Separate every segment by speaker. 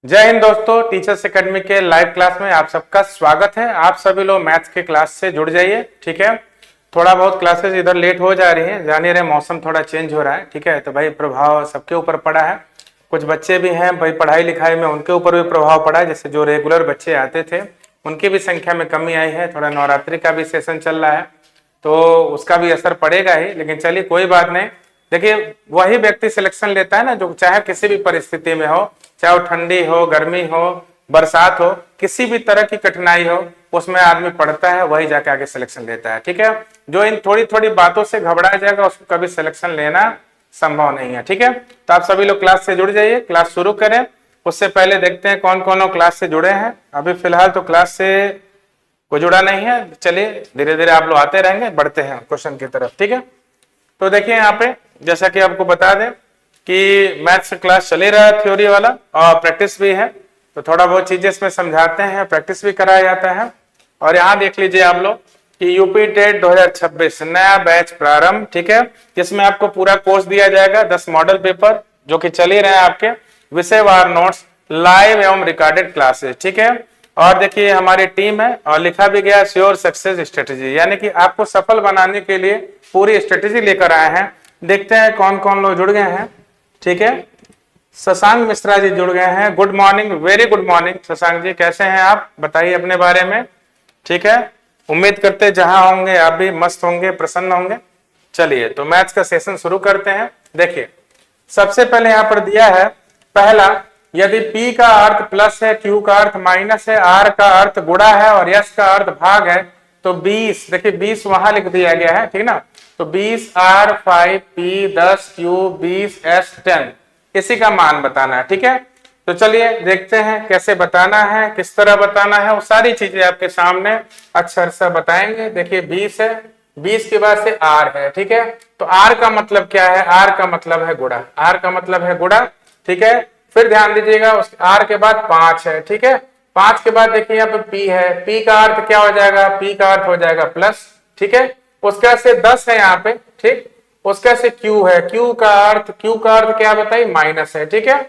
Speaker 1: जय हिंद दोस्तों, teachers academy के लाइव क्लास में आप सबका स्वागत है। आप सभी लोग मैथ्स के क्लास से जुड़ जाइए। ठीक है, थोड़ा बहुत क्लासेस इधर लेट हो जा रही हैं, जान ही रहे मौसम थोड़ा चेंज हो रहा है। ठीक है, तो भाई प्रभाव सबके ऊपर पड़ा है। कुछ बच्चे भी हैं भाई पढ़ाई लिखाई में, उनके ऊपर भी प्रभाव पड़ा है। जैसे जो रेगुलर बच्चे आते थे उनकी भी संख्या में कमी आई है। थोड़ा नवरात्रि का भी सेशन चल रहा है तो उसका भी असर पड़ेगा ही, लेकिन चलिए कोई बात नहीं। देखिए वही व्यक्ति सिलेक्शन लेता है ना जो चाहे किसी भी परिस्थिति में हो, चाहे वो ठंडी हो, गर्मी हो, बरसात हो, किसी भी तरह की कठिनाई हो, उसमें आदमी पढ़ता है, वही जाके आगे सिलेक्शन लेता है। ठीक है, जो इन थोड़ी थोड़ी बातों से घबरा जाएगा उसको कभी सिलेक्शन लेना संभव नहीं है। ठीक है, तो आप सभी लोग क्लास से जुड़ जाइए, क्लास शुरू करें। उससे पहले देखते हैं कौन कौन लोग क्लास से जुड़े हैं। अभी फिलहाल तो क्लास से कोई जुड़ा नहीं है। चलिए धीरे धीरे आप लोग आते रहेंगे, बढ़ते हैं क्वेश्चन की तरफ। ठीक है, तो देखिए यहाँ पे जैसा कि आपको बता दें कि मैथ्स क्लास चले रहा है थ्योरी वाला, और प्रैक्टिस भी है, तो थोड़ा बहुत चीजें इसमें समझाते हैं, प्रैक्टिस भी कराया जाता है। और यहाँ देख लीजिए आप लोग कि यूपी टेट 2026 नया बैच प्रारंभ। ठीक है, जिसमें आपको पूरा कोर्स दिया जाएगा, 10 मॉडल पेपर जो कि चल ही रहे हैं आपके, विषयवार नोट्स, लाइव एवं रिकॉर्डेड क्लासेस। ठीक है, और देखिए हमारी टीम है और लिखा भी गया श्योर सक्सेस स्ट्रेटेजी, यानी कि आपको सफल बनाने के लिए पूरी स्ट्रेटेजी लेकर आए हैं। देखते हैं कौन कौन लोग जुड़ गए हैं। ठीक है, शशांक मिश्रा जी जुड़ गए हैं। Good morning, very good morning Shashank ji, कैसे हैं आप, बताइए अपने बारे में। ठीक है, उम्मीद करते जहां होंगे आप भी मस्त होंगे, प्रसन्न होंगे। चलिए तो मैथ्स का सेशन शुरू करते हैं। देखिए सबसे पहले यहां पर दिया है पहला, यदि P का अर्थ प्लस है, Q का अर्थ माइनस है, R का अर्थ गुणा है और S का अर्थ भाग है, तो 20, देखिए 20 वहां लिख दिया गया है। ठीक ना, तो 20 R 5 P 10 Q 20 S 10, इसी का मान बताना है। ठीक है, तो चलिए देखते हैं कैसे बताना है, किस तरह बताना है, वो सारी चीजें आपके सामने अक्षर से बताएंगे। देखिए 20 है, 20 के बाद से R है। ठीक है, तो R का मतलब क्या है, R का मतलब है गुणा, R का मतलब है गुणा। ठीक है, फिर ध्यान दीजिएगा उस R के बाद 5 है। ठीक है, 5 के बाद देखिए यहाँ पे P है, P का अर्थ क्या हो जाएगा, P का अर्थ हो जाएगा प्लस। ठीक है, उसका से 10 है यहाँ पे। ठीक, उसका से Q है, Q का अर्थ क्या बताइए, माइनस है। ठीक है,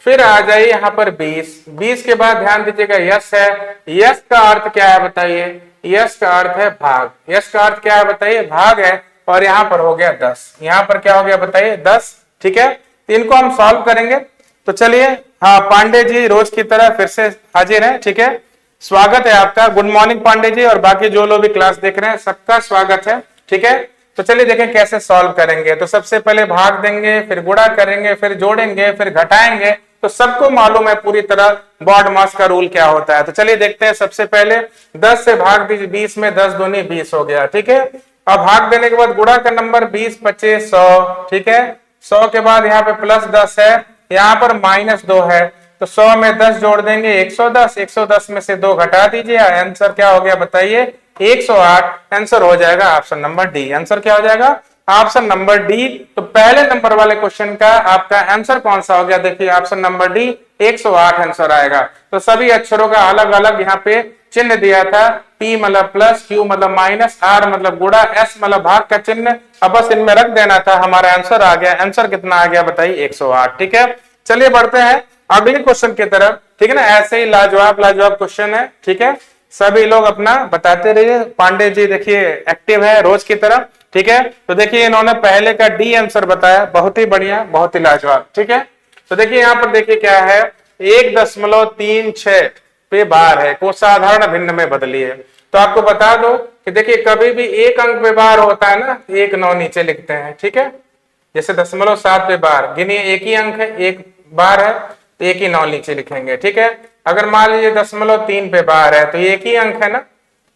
Speaker 1: फिर आ जाइए यहाँ पर 20, 20 के बाद ध्यान दीजिएगा यस है, यस का अर्थ क्या है बताइए, यस का अर्थ है भाग, यस का अर्थ क्या है बताइए, भाग है। और यहाँ पर हो गया 10, यहाँ पर क्या हो गया बताइए 10। ठीक है, तो इनको हम सॉल्व करेंगे। तो चलिए, हाँ पांडे जी रोज की तरह फिर से हाजिर हैं। ठीक है, स्वागत है आपका, गुड मॉर्निंग पांडे जी, और बाकी जो लोग भी क्लास देख रहे हैं सबका स्वागत है। ठीक है, तो चलिए देखें कैसे सॉल्व करेंगे। तो सबसे पहले भाग देंगे, फिर गुणा करेंगे, फिर जोड़ेंगे, फिर घटाएंगे। तो सबको मालूम है पूरी तरह बॉड मास का रूल क्या होता है। तो चलिए देखते हैं। सबसे पहले 10 से भाग दीजिए 20 में, 10 दूनी 20 हो गया। ठीक है, अब भाग देने के बाद गुणा का नंबर 20 25 100। ठीक है, 100 के बाद यहाँ पे प्लस 10 है, यहाँ पर माइनस 2 है, तो 100 में 10 जोड़ देंगे 110, 110 में से 2 घटा दीजिए, आंसर क्या हो गया बताइए 108। आंसर हो जाएगा ऑप्शन नंबर डी। आंसर क्या हो जाएगा, ऑप्शन नंबर डी। तो पहले नंबर वाले क्वेश्चन का आपका आंसर कौन सा हो गया, देखिए ऑप्शन नंबर डी 108 आंसर आएगा। तो सभी अक्षरों का अलग अलग यहाँ पे चिन्ह दिया था, P मतलब प्लस, Q मतलब माइनस, R मतलब गुणा, S मतलब भाग का चिन्ह, अब बस इनमें रख देना था, हमारा आंसर आ गया। आंसर कितना आ गया बताइए 108। ठीक है, चलिए बढ़ते हैं अगले क्वेश्चन की तरफ। ठीक है ना, ऐसे ही लाजवाब लाजवाब क्वेश्चन है। ठीक है, सभी लोग अपना बताते रहिए। पांडे जी देखिए एक्टिव है रोज की तरह। ठीक है, तो देखिए इन्होंने पहले का डी आंसर बताया, बहुत ही बढ़िया, बहुत ही लाजवाब। ठीक है, तो देखिए यहाँ पर देखिए क्या है, 1.36 पे बार है को साधारण भिन्न में बदलिए। तो आपको बता दो कि देखिए कभी भी एक अंक पे बार होता है ना, एक 9 नीचे लिखते हैं। ठीक है, जैसे 0.7 पे बार, गिनिए एक ही अंक है, एक बार है, तो एक ही 9 नीचे लिखेंगे। ठीक है, अगर मान लीजिए 0.3 पे बार है तो एक ही अंक है ना,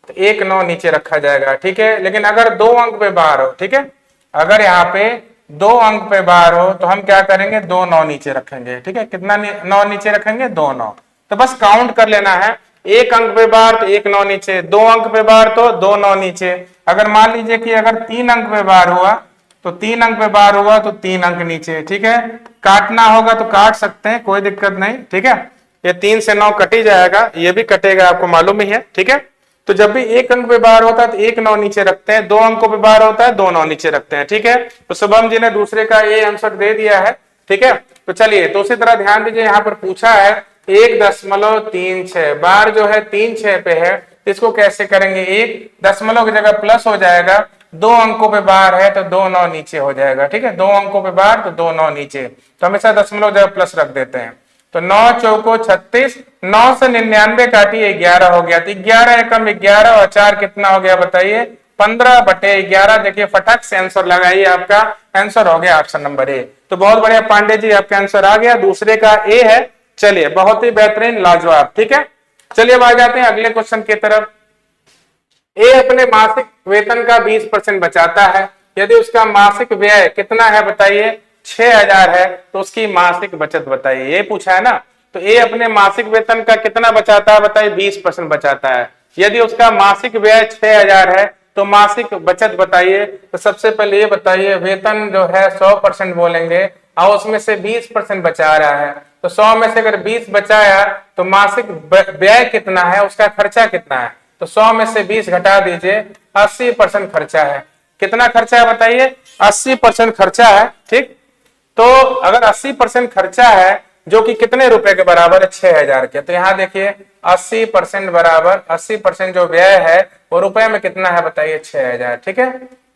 Speaker 1: तो एक 9 नीचे रखा जाएगा। ठीक है, लेकिन अगर 2 अंक पे बार हो, ठीक है, अगर यहाँ पे 2 अंक पे बार हो तो हम क्या करेंगे, 2 9 नीचे रखेंगे। ठीक है, कितना 9 नीचे रखेंगे, 2 9। तो बस काउंट कर लेना है, एक अंक पे बार तो एक 9 नीचे, 2 अंक पे बार तो 2 9 नीचे। अगर मान लीजिए कि अगर 3 अंक पे बार हुआ तो 3 अंक पे बार हुआ तो 3 अंक नीचे। ठीक है, काटना होगा तो काट सकते हैं, कोई दिक्कत नहीं। ठीक है, ये 3 से 9 कट ही जाएगा, ये भी कटेगा, आपको मालूम ही है। ठीक है, तो जब भी एक अंक पे बार होता है तो एक 9 नीचे रखते हैं, 2 अंकों पे बार होता है 2 9 नीचे रखते हैं। ठीक है, तो शुभम जी ने दूसरे का ये आंसर दे दिया है। ठीक है, तो चलिए, तो उसी तरह ध्यान दीजिए, यहाँ पर पूछा है 1.36 बार जो है 3 6 पे है, इसको कैसे करेंगे, 1 दशमलव की जगह प्लस हो जाएगा, 2 अंकों पे बार है तो 2 9 नीचे हो जाएगा, ठीक है, 2 अंकों पे बार तो 2 9 नीचे, तो हमेशा दशमलव जगह प्लस रख देते हैं। तो 9 चौको 36, 9 से 99 काटिए 11 हो गया, तो 11 एकम 11 और 4 कितना हो गया बताइए, 15/11। देखिए फटाक से आंसर लगाइए, आपका आंसर हो गया ऑप्शन नंबर ए। तो बहुत बढ़िया पांडे जी, आपका आंसर आ गया, दूसरे का ए है। चलिए बहुत ही बेहतरीन, लाजवाब, ठीक है। चलिए अब आ जाते हैं अगले क्वेश्चन की तरफ। ए अपने मासिक वेतन का 20% बचाता है, यदि उसका मासिक व्यय कितना है बताइए, 6000 है, तो उसकी मासिक बचत बताइए, ये पूछा है ना। तो ए अपने मासिक वेतन का कितना बचाता है बताइए, 20% बचाता है। यदि उसका मासिक व्यय 6000 है तो मासिक बचत बताइए। तो सबसे पहले ये बताइए, वेतन जो है 100% बोलेंगे और उसमें से 20% बचा रहा है, तो 100 में से अगर 20 बचाया तो मासिक व्यय कितना है, उसका खर्चा कितना है। तो 100 में से 20 घटा दीजिए, 80% खर्चा है। कितना खर्चा है बताइए, 80% खर्चा है, ठीक। तो अगर 80% खर्चा है जो कि कितने रुपए के बराबर है, 6000 के, तो यहाँ देखिए 80% बराबर 80% जो व्यय है वो रुपए में कितना है बताइए, 6000, ठीक है।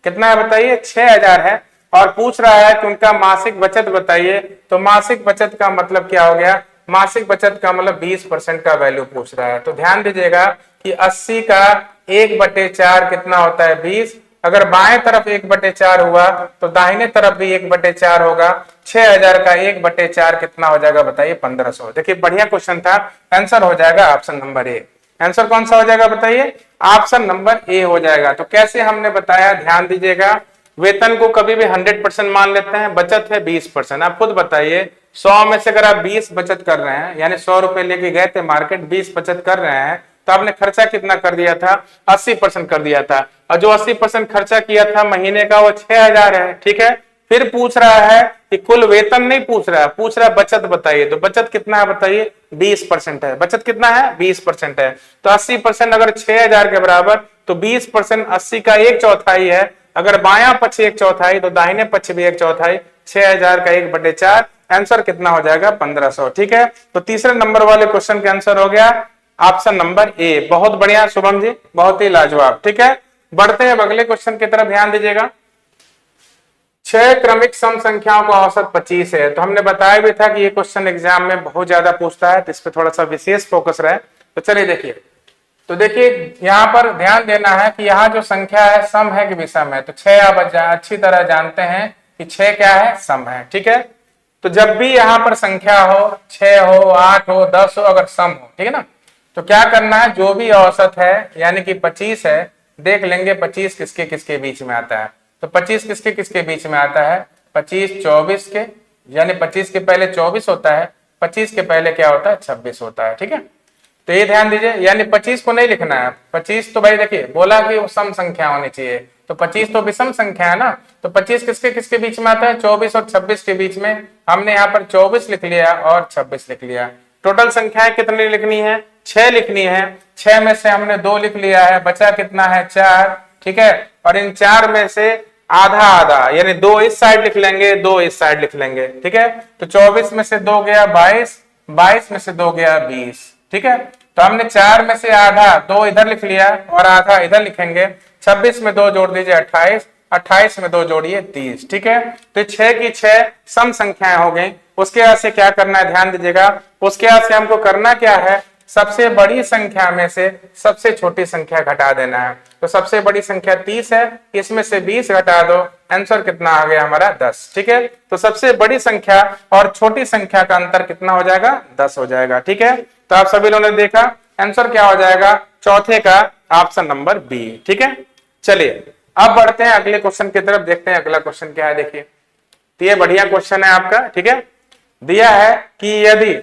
Speaker 1: कितना है बताइए, 6000 है। और पूछ रहा है कि उनका मासिक बचत बताइए, तो मासिक बचत का मतलब क्या हो गया, मासिक बचत का मतलब 20% का वैल्यू पूछ रहा है। तो ध्यान दीजिएगा कि 80 का 1/4 कितना होता है, 20। अगर बाएं तरफ 1/4 हुआ तो दाहिने तरफ भी 1/4 होगा। 6000 का 1/4 कितना हो जाएगा बताइए, 1500। देखिए बढ़िया क्वेश्चन था, आंसर हो जाएगा ऑप्शन नंबर ए। आंसर कौन सा हो जाएगा बताइए, ऑप्शन नंबर ए हो जाएगा। तो कैसे हमने बताया, ध्यान दीजिएगा, वेतन को कभी भी 100% मान लेते हैं, बचत है 20%। आप खुद बताइए, 100 में से अगर आप 20 बचत कर रहे हैं, यानी 100 रुपए लेके गए थे मार्केट, 20 बचत कर रहे हैं, तो आपने खर्चा कितना कर दिया था, 80% कर दिया था। और जो 80% खर्चा किया था महीने का वो 6000 है, ठीक है। फिर पूछ रहा है कि कुल वेतन नहीं पूछ रहा है, पूछ रहा है बचत बताइए। तो बचत कितना है बताइए, 20% है। बचत कितना है, 20% है। तो 80% अगर 6000 के बराबर, तो 20% 80 का 1/4 है। अगर बायां पक्ष 1/4 तो दाहिने पक्ष भी 1/4, 6000 का 1/4, आंसर कितना हो जाएगा, 1500, ठीक है। तो तीसरे नंबर वाले क्वेश्चन का आंसर हो गया ऑप्शन नंबर ए। बहुत बढ़िया शुभम जी, बहुत ही लाजवाब, ठीक है। बढ़ते हैं अगले क्वेश्चन की तरफ, ध्यान दीजिएगा। 6 क्रमिक सम संख्याओं का औसत 25 है। तो हमने बताया भी था कि ये क्वेश्चन एग्जाम में बहुत ज्यादा पूछता है, तो इस पर थोड़ा सा विशेष फोकस रहे। तो चलिए देखिए, तो देखिए यहाँ पर ध्यान देना है कि यहाँ जो संख्या है सम है कि विषम है। तो 6 आप अच्छी तरह जानते हैं कि 6 क्या है, सम है, ठीक है। तो जब भी यहाँ पर संख्या हो, 6 हो, 8 हो, 10 हो, अगर सम हो, ठीक है ना, तो क्या करना है, जो भी औसत है यानी कि 25 है, देख लेंगे 25 किसके किसके बीच में आता है। तो 25 किसके किसके बीच में आता है, 25 24 के, यानी 25 के पहले 24 होता है, 25 के पहले क्या होता है, 26 होता है, ठीक है। तो ये ध्यान दीजिए, यानी 25 को नहीं लिखना है। 25 तो भाई देखिए बोला कि वो सम संख्या होनी चाहिए, तो 25 तो विषम संख्या है ना। तो 25 किसके किसके बीच में आता है, 24 और 26 के बीच में। हमने यहाँ पर 24 लिख लिया और 26 लिख लिया। टोटल संख्याएं कितनी लिखनी है, 6 लिखनी है। 6 में से हमने 2 लिख लिया है, बचा कितना है, 4, ठीक है। और इन 4 में से आधा आधा, यानी 2 इस साइड लिख लेंगे, 2 इस साइड लिख लेंगे, ठीक है। तो 24 में से 2 गया 22, 22 में से 2 गया 20, ठीक है। तो हमने 4 में से आधा 2 इधर लिख लिया और आधा इधर लिखेंगे। 26 में 2 जोड़ दीजिए 28, 28 में 2 जोड़िए 30, ठीक है। तो 6 की 6 सम संख्याएं हो गई। उसके बाद से क्या करना है, ध्यान दीजिएगा, उसके बाद से हमको करना क्या है, सबसे बड़ी संख्या में से सबसे छोटी संख्या घटा देना है। तो सबसे बड़ी संख्या 30 है, इसमें से 20 घटा दो, आंसर कितना आ गया हमारा, 10, ठीक है। तो सबसे बड़ी संख्या और छोटी संख्या का अंतर कितना हो जाएगा, 10 हो जाएगा, ठीक है। तो आप सभी लोगों ने देखा आंसर क्या हो जाएगा, चौथे का ऑप्शन नंबर बी, ठीक है। चलिए अब बढ़ते हैं अगले क्वेश्चन की तरफ, देखते हैं अगला क्वेश्चन क्या है। देखिए तो ये बढ़िया क्वेश्चन है आपका, ठीक है। दिया है कि यदि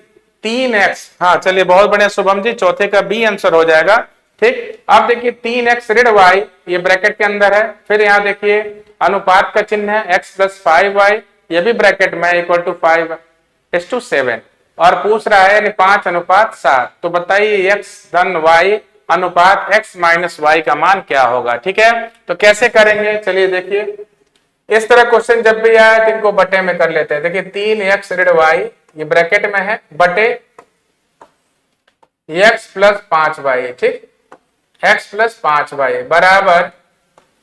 Speaker 1: 3x, हाँ चलिए बहुत बढ़िया शुभम जी, चौथे का बी आंसर हो जाएगा, ठीक। अब देखिए 3x ऋण y, ये ब्रैकेट के अंदर है। फिर यहाँ देखिए अनुपात का चिन्ह है, x + 5y, ये भी ब्रैकेट में इक्वल टू 5:7, और पूछ रहा है 5:7। तो बताइए x धन y अनुपात x - y का मान क्या होगा, ठीक है। तो कैसे करेंगे, चलिए देखिए, इस तरह क्वेश्चन जब भी आए तो इनको बटे में कर लेते हैं। देखिए 3x ऋण y, ये ब्रैकेट में है, बटे x प्लस 5y, ठीक, x प्लस 5y बराबर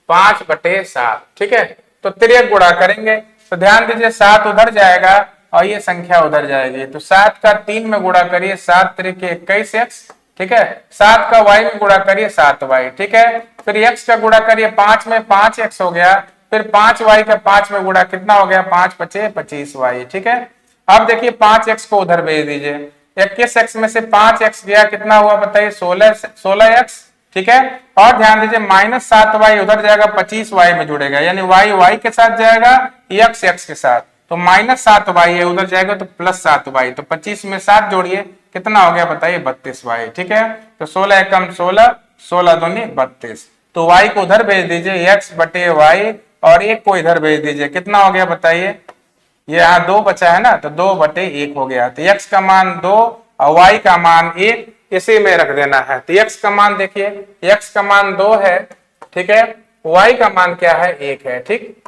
Speaker 1: 5/7, ठीक है। तो तिर्यक गुणा करेंगे तो ध्यान दीजिए 7 उधर जाएगा और ये संख्या उधर जाएगी, तो 7 का 3 में गुणा करिए 7 तिरिके 21x, ठीक है। 7 का y में गुणा करिए 7y, ठीक है। फिर x का गुणा करिए 5 में 5x हो गया, फिर 5y का 5 में गुणा कितना हो गया 5×5 = 25y, ठीक है। अब देखिए 5x को उधर भेज दीजिए, 21x में से 5x गया कितना हुआ बताइए 16x, ठीक है। और ध्यान दीजिए -7y उधर जाएगा 25y में जुड़ेगा, यानी y के साथ जाएगा x के साथ, तो -7y है उधर जाएगा तो +7y, तो 25 में 7 जोड़िए कितना हो गया बताइए 32y, ठीक है। तो 16 एकम 16, 16 दूनी 32, तो y को उधर भेज दीजिए x/y और 1 को इधर भेज दीजिए, कितना हो गया बताइए, ये यहाँ 2 बचा है ना, तो 2/1 हो गया, तो x का मान 2 और y का मान 1 इसी में रख देना है। तो x का मान देखिए, x का मान 2 है, ठीक है, y का मान क्या है 1 है, ठीक।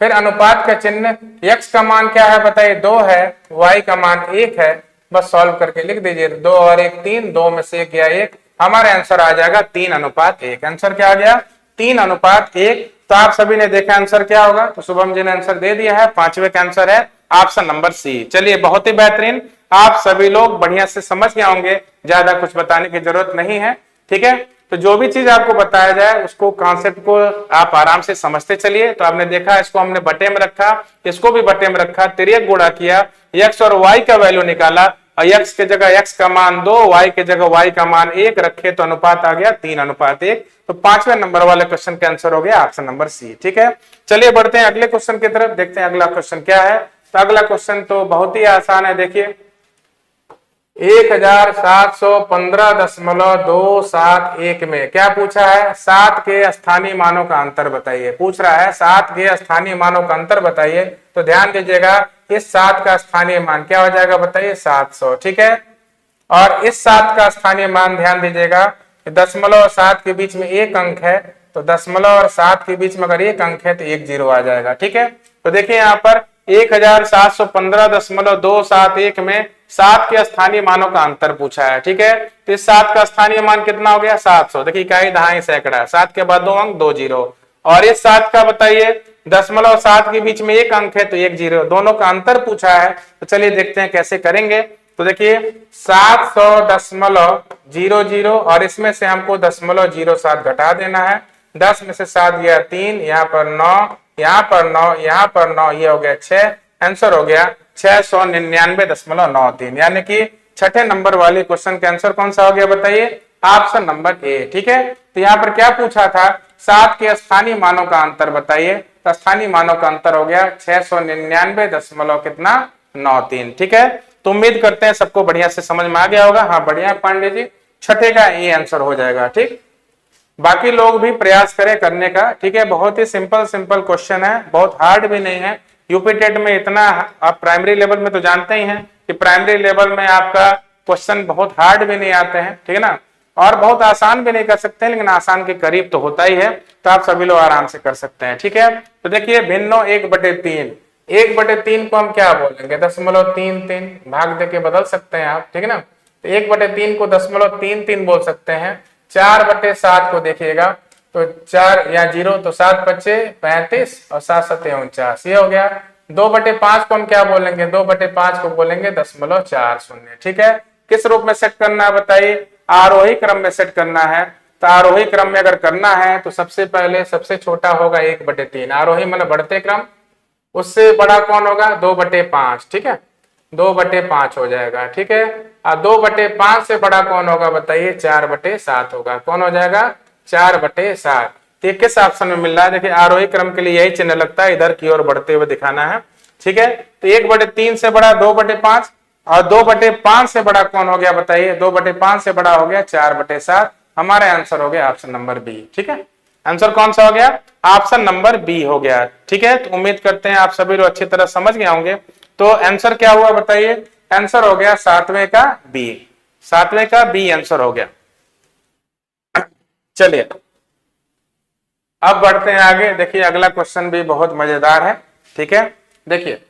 Speaker 1: फिर अनुपात का चिन्ह, x का मान क्या है बताइए 2 है, y का मान 1 है, बस सॉल्व करके लिख दीजिए 2 और 1 3, 2 में से 1 गया 1, हमारे आंसर आ जाएगा 3:1। आंसर क्या आ गया 3:1। तो आप सभी ने देखा आंसर क्या होगा, तो शुभम जी ने आंसर दे दिया है, 5वें का आंसर है ऑप्शन नंबर सी। चलिए बहुत ही बेहतरीन, आप सभी लोग बढ़िया से समझ गए होंगे, ज्यादा कुछ बताने की जरूरत नहीं है, ठीक है। तो जो भी चीज आपको बताया जाए उसको कॉन्सेप्ट को आप आराम से समझते चलिए। तो आपने देखा इसको हमने बटे में रखा, इसको भी बटे में रखा, तिर्यक गुणा किया, x और y का वैल्यू निकाला और x के जगह x का मान 2, y के जगह y का मान 1 रखे तो अनुपात आ गया 3:1। तो 5वें नंबर वाले क्वेश्चन का आंसर हो गया ऑप्शन नंबर सी, ठीक है। चलिए बढ़ते हैं अगले क्वेश्चन की तरफ, देखते हैं अगला क्वेश्चन क्या है। तो अगला क्वेश्चन तो बहुत ही आसान है, देखिए 1715.271 में क्या पूछा है, 7 के स्थानीय मानों का अंतर बताइए, पूछ रहा है 7 के स्थानीय मानों का अंतर बताइए। तो ध्यान दीजिएगा इस 7 का स्थानीय मान क्या हो जाएगा बताइए 700, ठीक है। और इस 7 का स्थानीय मान ध्यान दीजिएगा, दशमलव और 7 के बीच में एक अंक है, तो दशमलव और 7 के बीच में अगर एक अंक है तो 1 0 आ जाएगा, ठीक है। तो देखिए यहाँ पर 1715.271 में 7 के स्थानीय मानों का अंतर पूछा है, ठीक है। तो इस 7 का स्थानीय मान कितना हो गया 700, देखिए इकाई दहाई सैकड़ा, 7 के बाद 2 अंक 2 0, और इस 7 का बताइए दशमलव 7 के बीच में एक अंक है तो 1 0, दोनों का अंतर पूछा है। तो चलिए देखते हैं कैसे करेंगे। तो देखिए 700.00 और इसमें से हमको 0.07 घटा देना है, 10 में से 7 गया 3, यहाँ पर 9, यहाँ पर 9, यहाँ पर 9, ये हो गया 6, आंसर हो गया 699.93, यानी कि छठे नंबर वाले क्वेश्चन का आंसर कौन सा हो गया बताइए ऑप्शन नंबर ए, ठीक है। तो यहाँ पर क्या पूछा था 7 के स्थानीय मानों का अंतर बताइए, तो स्थानीय मानों का अंतर हो गया 699.93, ठीक है। तो उम्मीद करते हैं सबको बढ़िया से समझ में आ गया होगा। हाँ बढ़िया पांडे जी, छठे का ये आंसर हो जाएगा, ठीक। बाकी लोग भी प्रयास करें करने का, ठीक है। बहुत ही सिंपल क्वेश्चन है, बहुत हार्ड भी नहीं है। यूपी टेट में इतना, आप प्राइमरी लेवल में तो जानते ही हैं कि प्राइमरी लेवल में आपका क्वेश्चन बहुत हार्ड भी नहीं आते हैं, ठीक है ना, और बहुत आसान भी नहीं कर सकते हैं, लेकिन आसान के करीब तो होता ही है, तो आप सभी लोग आराम से कर सकते हैं, ठीक है। तो देखिए भिन्नो 1/3, 1/3 को हम क्या बोलेंगे 0.33, भाग देके बदल सकते हैं आप, ठीक है ना। तो 1/3 को 0.33 बोल सकते हैं। 4/7 को देखिएगा तो 4 या 0, तो 7 बच्चे 35 और 7 7 49, ये हो गया। 2/5 को हम क्या बोलेंगे 2/5 को बोलेंगे 0.40, ठीक है। किस रूप में सेट करना है बताइए, आरोही क्रम में सेट करना है। तो आरोही क्रम में अगर करना है तो सबसे पहले सबसे छोटा होगा 1/3, आरोही मतलब बढ़ते क्रम, उससे बड़ा कौन होगा 2/5, ठीक है, 2/5 हो जाएगा, ठीक है। और 2/5 से बड़ा कौन होगा बताइए 4/7 होगा, कौन हो जाएगा 4/7। तो किस ऑप्शन में मिल रहा है, देखिए आरोही क्रम के लिए यही चिन्ह लगता है, इधर की ओर बढ़ते हुए दिखाना है, ठीक है। तो 1/3 से बड़ा 2/5 और 2/5 से बड़ा कौन हो गया बताइए 2/5 से बड़ा हो गया 4/7, हमारे आंसर हो गया ऑप्शन नंबर बी, ठीक है। आंसर कौन सा हो गया ऑप्शन नंबर बी हो गया, ठीक है। तो उम्मीद करते हैं आप सभी लोग अच्छी तरह समझ गए होंगे। तो आंसर क्या हुआ बताइए, आंसर हो गया 7वें का बी, 7वें का बी आंसर हो गया। चलिए अब बढ़ते हैं आगे, देखिए अगला क्वेश्चन भी बहुत मजेदार है, ठीक है। देखिए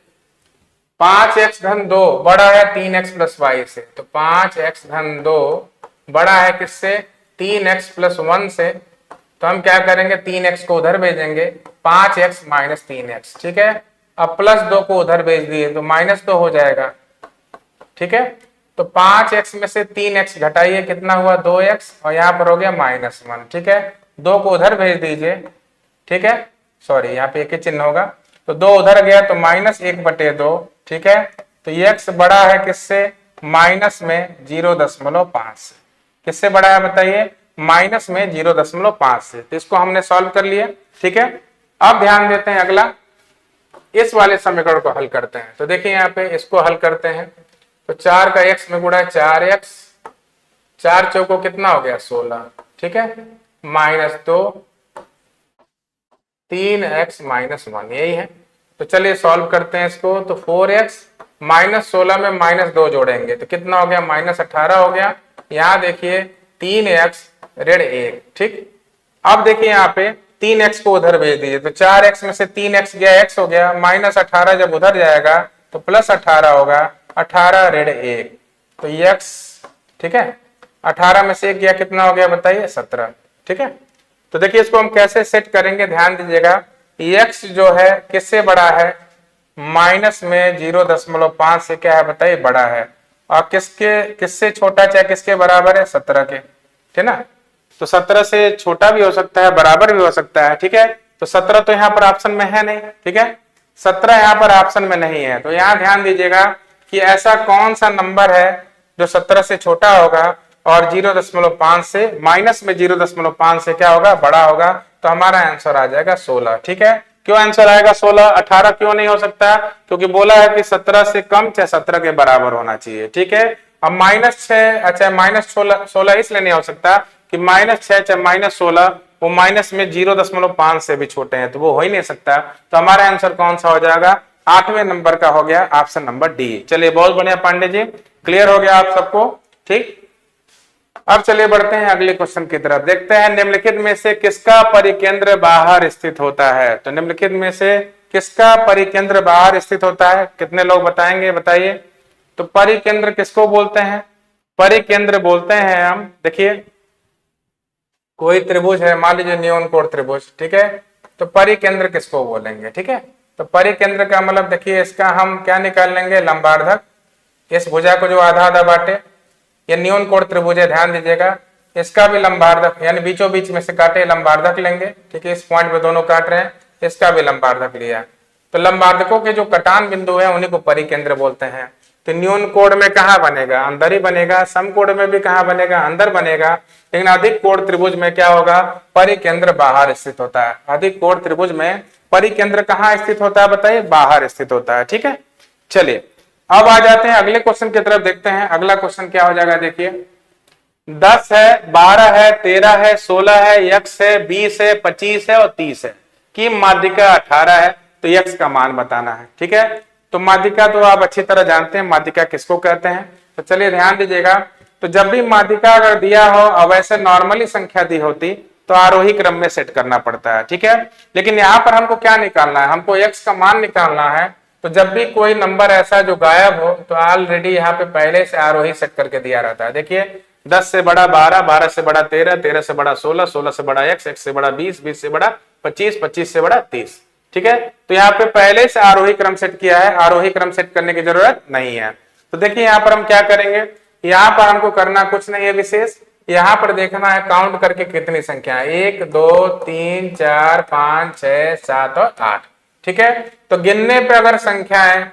Speaker 1: 5x धन 2 बड़ा है 3x प्लस y से, तो 5x धन 2 बड़ा है किससे, 3x प्लस 1 से, तो हम क्या करेंगे 3x को उधर भेजेंगे, 5x माइनस 3x, ठीक है। अब प्लस 2 को उधर भेज दिए तो माइनस 2 हो जाएगा, ठीक है। तो 5x में से 3x घटाइए, कितना हुआ 2x, और यहाँ पर हो गया -1, ठीक है। 2 को उधर भेज दीजिए, ठीक है, सॉरी यहाँ पे एक ही चिन्ह होगा, तो 2 उधर गया तो -1/2, ठीक है। तो x बड़ा है किससे, माइनस में 0.5 से, किससे बड़ा है बताइए, माइनस में 0.5 से। तो इसको हमने सॉल्व कर लिया, ठीक है। अब ध्यान देते हैं अगला, इस वाले समीकरण को हल करते हैं। तो देखिए यहाँ पे इसको हल करते हैं, तो 4 का x में गुणा 4x, 4 चौको कितना हो गया 16, ठीक है, -2, 3x माइनस 1, यही है। तो चलिए सॉल्व करते हैं इसको, तो 4x -16 में -2 जोड़ेंगे तो कितना हो गया, -18 हो गया। यहाँ देखिए 3x ऋण 1, ठीक। अब देखिए यहाँ पे 3x को उधर भेज दीजिए, तो 4x में से 3x गया, x हो गया, -18 जब उधर जाएगा तो +18 होगा, 18 ऋण 1, तो x, ठीक है। 18 में से 1 गया, कितना हो गया बताइए 17, ठीक है। तो देखिए इसको हम कैसे सेट करेंगे, ध्यान दीजिएगा, x जो है किससे बड़ा है, माइनस में 0.5 से क्या है बताइए बड़ा है, और किससे छोटा चाहे किसके बराबर है, 17 के, ठीक ना। तो 17 से छोटा भी हो सकता है, बराबर भी हो सकता है, ठीक है। तो 17 तो यहाँ पर ऑप्शन में है नहीं, ठीक है, 17 यहाँ पर ऑप्शन में नहीं है। तो यहाँ ध्यान दीजिएगा कि ऐसा कौन सा नंबर है जो 17 से छोटा होगा और 0.5 से, माइनस में 0.5 से क्या होगा, बड़ा होगा। तो हमारा आंसर आ जाएगा 16, ठीक है। क्यों आंसर आएगा 16, 18 क्यों नहीं हो सकता, क्योंकि बोला है कि 17 से कम चाहे 17 के बराबर होना चाहिए, ठीक है। अब -6, अच्छा -16 इसलिए नहीं हो सकता कि -6 चाहे -16 वो माइनस में 0.5 से भी छोटे हैं, तो वो हो ही नहीं सकता। तो हमारा आंसर कौन सा हो जाएगा, 8वें नंबर का हो गया ऑप्शन नंबर डी। चलिए बहुत बढ़िया पांडे जी, क्लियर हो गया आप सबको, ठीक। अब चलिए बढ़ते हैं अगले क्वेश्चन की तरफ, देखते हैं निम्नलिखित में से किसका परिकेंद्र बाहर स्थित होता है। तो निम्नलिखित में से किसका परिकेंद्र बाहर स्थित होता है, कितने लोग बताएंगे बताइए। तो परिकेंद्र किसको बोलते हैं, परिकेंद्र बोलते हैं हम, देखिए कोई त्रिभुज है, मान लीजिए न्यून कोण त्रिभुज, ठीक है, तो परिकेंद्र किसको बोलेंगे, ठीक है। तो परिकेंद्र का मतलब देखिए इसका हम क्या निकाल लेंगे, लंबार्धक, इस भुजा को जो आधा आधा बांटे, ये न्यून कोण त्रिभुज है, ध्यान दीजिएगा, इसका भी लंबार्धक यानी बीचों बीच में से काटे लंबार्धक लेंगे, ठीक है, इस पॉइंट पे दोनों काट रहे हैं, इसका भी लंबार्धक लिया। तो लंबार्धकों के जो कटान बिंदु है उन्हीं को परिकेंद्र बोलते हैं। तो न्यून कोण में कहाँ बनेगा, अंदर ही बनेगा, समकोण में भी कहाँ बनेगा, अंदर बनेगा, लेकिन अधिक कोण त्रिभुज में क्या होगा, परिकेंद्र बाहर स्थित होता है। अधिक कोण त्रिभुज में परिकेंद्र कहाँ स्थित होता है बताइए, बाहर स्थित होता है, ठीक है। चलिए अब आ जाते हैं अगले क्वेश्चन की तरफ, देखते हैं अगला क्वेश्चन क्या हो जाएगा। देखिए 10 है, 12 है, 13 है, 16 है, x है, 20 है, 25 है और 30 है, की माध्यिका 18 है, तो x का मान बताना है, ठीक है। तो माध्यिका तो आप अच्छी तरह जानते हैं माध्यिका किसको कहते हैं। तो चलिए ध्यान दीजिएगा, तो जब भी माध्यिका अगर दिया हो और वैसे नॉर्मली संख्या दी होती तो आरोही क्रम में सेट करना पड़ता है, ठीक है। लेकिन यहाँ पर हमको क्या निकालना है, हमको x का मान निकालना है। तो जब भी कोई नंबर ऐसा जो गायब हो तो ऑलरेडी यहाँ पे पहले से आरोही सेट करके दिया रहता है। देखिए 10 से बड़ा 12, 12 से बड़ा 13, 13 से बड़ा 16, 16 से बड़ा x, x से बड़ा 20, 20 से बड़ा 25, 25 से बड़ा 30, ठीक है। तो यहाँ पे पहले से आरोही क्रम सेट किया है, आरोही क्रम सेट करने की जरूरत नहीं है। तो देखिए यहाँ पर हम क्या करेंगे, यहाँ पर हमको करना कुछ नहीं है विशेष, यहाँ पर देखना है काउंट करके कितनी संख्या है, 1 2 3 4 5 6 7 और 8, ठीक है। तो गिनने पे अगर संख्याएं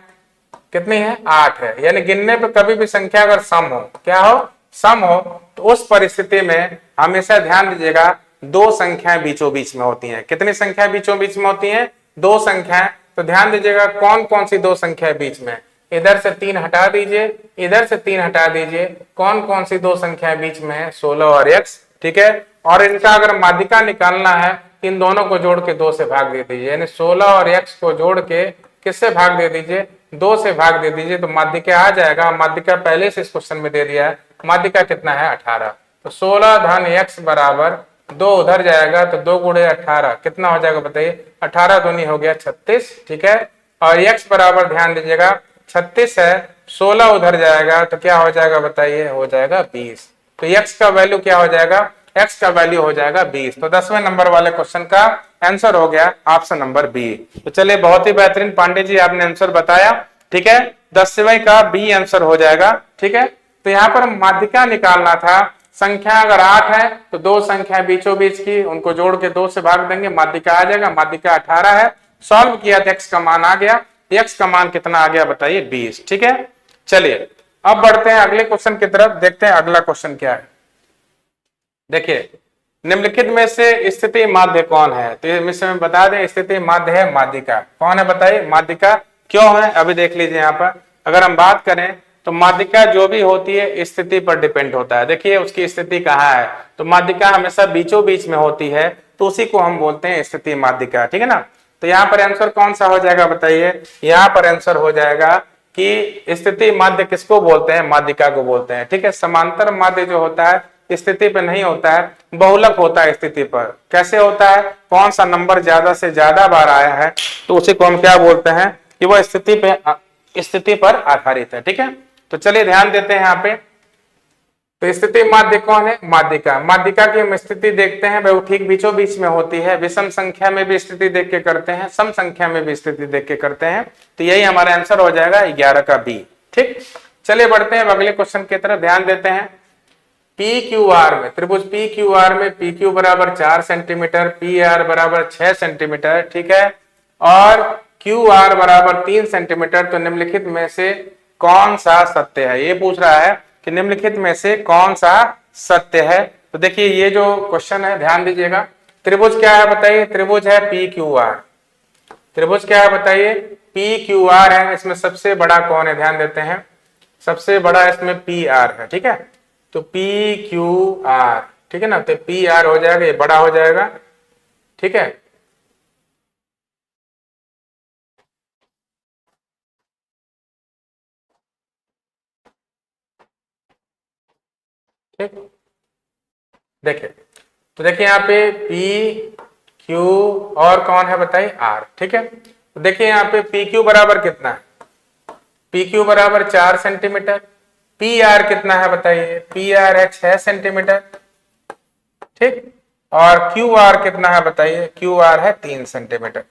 Speaker 1: कितनी है, 8 है, यानी गिनने पे कभी भी संख्या अगर सम हो, क्या हो, सम हो, तो उस परिस्थिति में हमेशा ध्यान दीजिएगा दो संख्याएं बीचों बीच में होती हैं। कितनी संख्याएं बीचों बीच में होती हैं, दो संख्याएं। तो ध्यान दीजिएगा कौन कौन सी दो संख्याएं बीच में, इधर से 3 हटा दीजिए, इधर से 3 हटा दीजिए, कौन कौन सी दो संख्याएं बीच में है, 16 और x, ठीक है। और इनका अगर माध्यिका निकालना है, इन दोनों को जोड़ के 2 से भाग दे दीजिए, यानी 16 और x को जोड़ के किससे भाग दे दीजिए, 2 से भाग दे दीजिए, तो माध्यिका आ जाएगा। माध्यिका पहले से इस क्वेश्चन में दे दिया है, माध्यिका कितना है 18। तो 16 धन x बराबर 2 उधर जाएगा, तो 2 गुणे 18 कितना हो जाएगा बताइए, 18 दूनी हो गया 36, ठीक है। और x बराबर ध्यान दीजिएगा 36 है, 16 उधर जाएगा तो क्या हो जाएगा बताइए, हो जाएगा 20, तो x का वैल्यू क्या हो जाएगा, x का वैल्यू हो जाएगा 20। तो 10वें नंबर वाले क्वेश्चन का आंसर हो गया ऑप्शन नंबर बी। तो चलिए बहुत ही बेहतरीन पांडे जी आपने आंसर बताया, ठीक है। 10वें का बी आंसर हो जाएगा, ठीक है। तो यहाँ पर माध्यिका निकालना था। संख्या अगर 8 है तो दो संख्या बीचों बीच की, उनको जोड़ के 2 से भाग देंगे, माध्यिका आ जाएगा। माध्यिका 18 है, सॉल्व किया तो x का मान आ गया। x का मान कितना आ गया बताइए, 20, ठीक है। चलिए अब बढ़ते हैं अगले क्वेश्चन की तरफ, देखते हैं अगला क्वेश्चन क्या है। देखिए निम्नलिखित में से स्थिति माध्य कौन है, तो इसमें बता दें स्थिति माध्य है माध्यिका। कौन है बताइए, माध्यिका क्यों है, अभी देख लीजिए। यहाँ पर अगर हम बात करें तो माध्यिका जो भी होती है स्थिति पर डिपेंड होता है। देखिए उसकी स्थिति कहाँ है, तो माध्यिका हमेशा बीचों बीच में होती है, तो उसी को हम बोलते हैं स्थिति माध्यिका, ठीक है ना। तो यहाँ पर आंसर कौन सा हो जाएगा बताइए, यहाँ पर आंसर हो जाएगा कि स्थिति माध्य किसको बोलते हैं, माध्यिका को बोलते हैं, ठीक है। समांतर माध्य जो होता है स्थिति पर नहीं होता है, बहुलक होता है स्थिति पर। कैसे होता है, कौन सा नंबर ज्यादा से ज्यादा बार आया है तो उसी को हम क्या बोलते हैं कि वो स्थिति पर आधारित है, ठीक है। तो चलिए ध्यान देते हैं यहाँ पे। तो स्थिति माध्य कौन है, माध्यिका। माध्यिका की हम स्थिति देखते हैं भाई, वो ठीक बीचों बीच में होती है। विषम संख्या में भी स्थिति देख के करते हैं, सम संख्या में भी स्थिति देख के करते हैं। तो यही हमारा आंसर हो जाएगा 11 का बी, ठीक। चलिए बढ़ते हैं अगले क्वेश्चन की तरफ, ध्यान देते हैं। पी क्यू आर में, त्रिभुज पी क्यू आर में पी क्यू बराबर 4 सेंटीमीटर, पी आर बराबर 6 सेंटीमीटर, ठीक है, और क्यू आर बराबर 3 सेंटीमीटर। तो निम्नलिखित में से कौन सा सत्य है, ये पूछ रहा है कि निम्नलिखित में से कौन सा सत्य है। तो देखिए ये जो क्वेश्चन है ध्यान दीजिएगा। त्रिभुज क्या है बताइए, त्रिभुज है पी क्यू आर। त्रिभुज क्या है बताइए, पी क्यू आर है। इसमें सबसे बड़ा कौन है, ध्यान देते हैं। सबसे बड़ा इसमें पी आर है, ठीक है। तो पी क्यू आर, ठीक है ना, तो पी आर हो जाएगा, ये बड़ा हो जाएगा, ठीक है। ठीक, देखिए तो देखिए यहाँ पे पी क्यू और कौन है बताइए, आर, ठीक है। तो देखिए यहाँ पे पी क्यू बराबर कितना है, पी क्यू बराबर 4 सेंटीमीटर। पी आर कितना है बताइए, पी आर है 6 सेंटीमीटर, ठीक। और क्यू आर कितना है बताइए, क्यू आर है 3 सेंटीमीटर,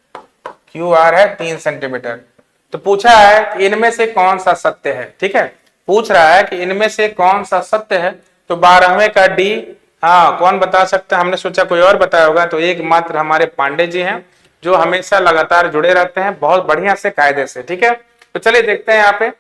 Speaker 1: क्यू आर है 3 सेंटीमीटर। तो पूछा है कि इनमें से कौन सा सत्य है, ठीक है। पूछ रहा है कि इनमें से कौन सा सत्य है। तो 12वें का डी, हाँ कौन बता सकता है, हमने सोचा कोई और बताया होगा। तो एकमात्र हमारे पांडे जी हैं जो हमेशा लगातार जुड़े रहते हैं बहुत बढ़िया से कायदे से, ठीक है। तो चलिए देखते हैं यहाँ पे।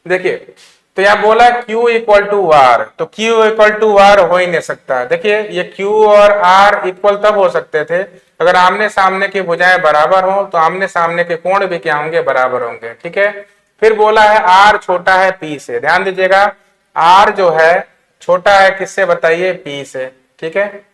Speaker 1: देखिए तो यहाँ बोला Q इक्वल टू आर, तो Q इक्वल टू आर हो ही नहीं सकता। देखिए ये Q और R इक्वल तब हो सकते थे अगर आमने सामने की भुजाएं बराबर हो, तो आमने सामने के कोण भी क्या होंगे, बराबर होंगे, ठीक है। फिर बोला है R छोटा है P से, ध्यान दीजिएगा। R जो है छोटा है किससे बताइए, P से, ठीक है।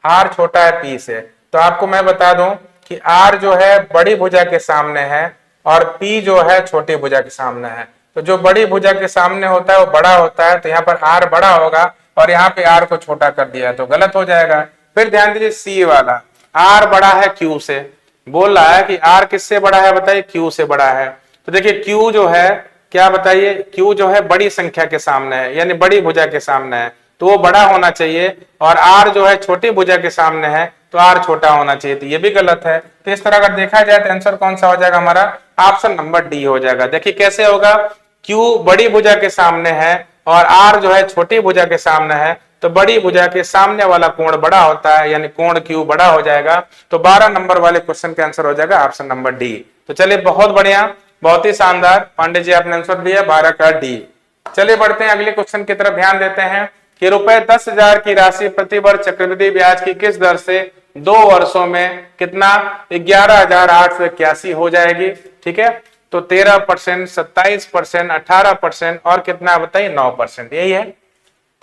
Speaker 1: R छोटा है P से। तो आपको मैं बता दूं कि R जो है बड़ी भुजा के सामने है और P जो है छोटी भुजा के सामने है। तो जो बड़ी भुजा के सामने होता है वो बड़ा होता है, तो यहाँ पर R बड़ा होगा और यहाँ पे R को छोटा कर दिया तो गलत हो जाएगा। फिर ध्यान दीजिए C वाला, R बड़ा है Q से, बोल रहा है कि R किससे बड़ा है बताइए, Q से बड़ा है। तो देखिए Q जो है क्या बताइए, Q जो है बड़ी संख्या के सामने है, यानी बड़ी भुजा के सामने है, तो वो बड़ा होना चाहिए। और R जो है छोटी भुजा के सामने है, तो R छोटा होना चाहिए, तो ये भी गलत है। तो इस तरह अगर देखा जाए तो आंसर कौन सा हो जाएगा हमारा, ऑप्शन नंबर डी हो जाएगा। देखिए कैसे होगा, Q बड़ी भुजा के सामने है और R जो है छोटी भुजा के सामने है, तो बड़ी भुजा के सामने वाला कोण बड़ा होता है, यानी कोण Q बड़ा हो जाएगा। तो 12 नंबर वाले क्वेश्चन का आंसर हो जाएगा ऑप्शन नंबर डी। तो चलिए बहुत बढ़िया, बहुत ही शानदार, पांडे जी आपने आंसर दिया 12 का डी। चलिए बढ़ते हैं अगले क्वेश्चन की तरफ, ध्यान देते हैं कि रुपए 10,000 की राशि प्रति वर्ष चक्रवृद्धि ब्याज की किस दर से 2 वर्षों में कितना 11,881 हो जाएगी, ठीक है। तो 13%, 27%, 18% और कितना बताइए 9%, यही है।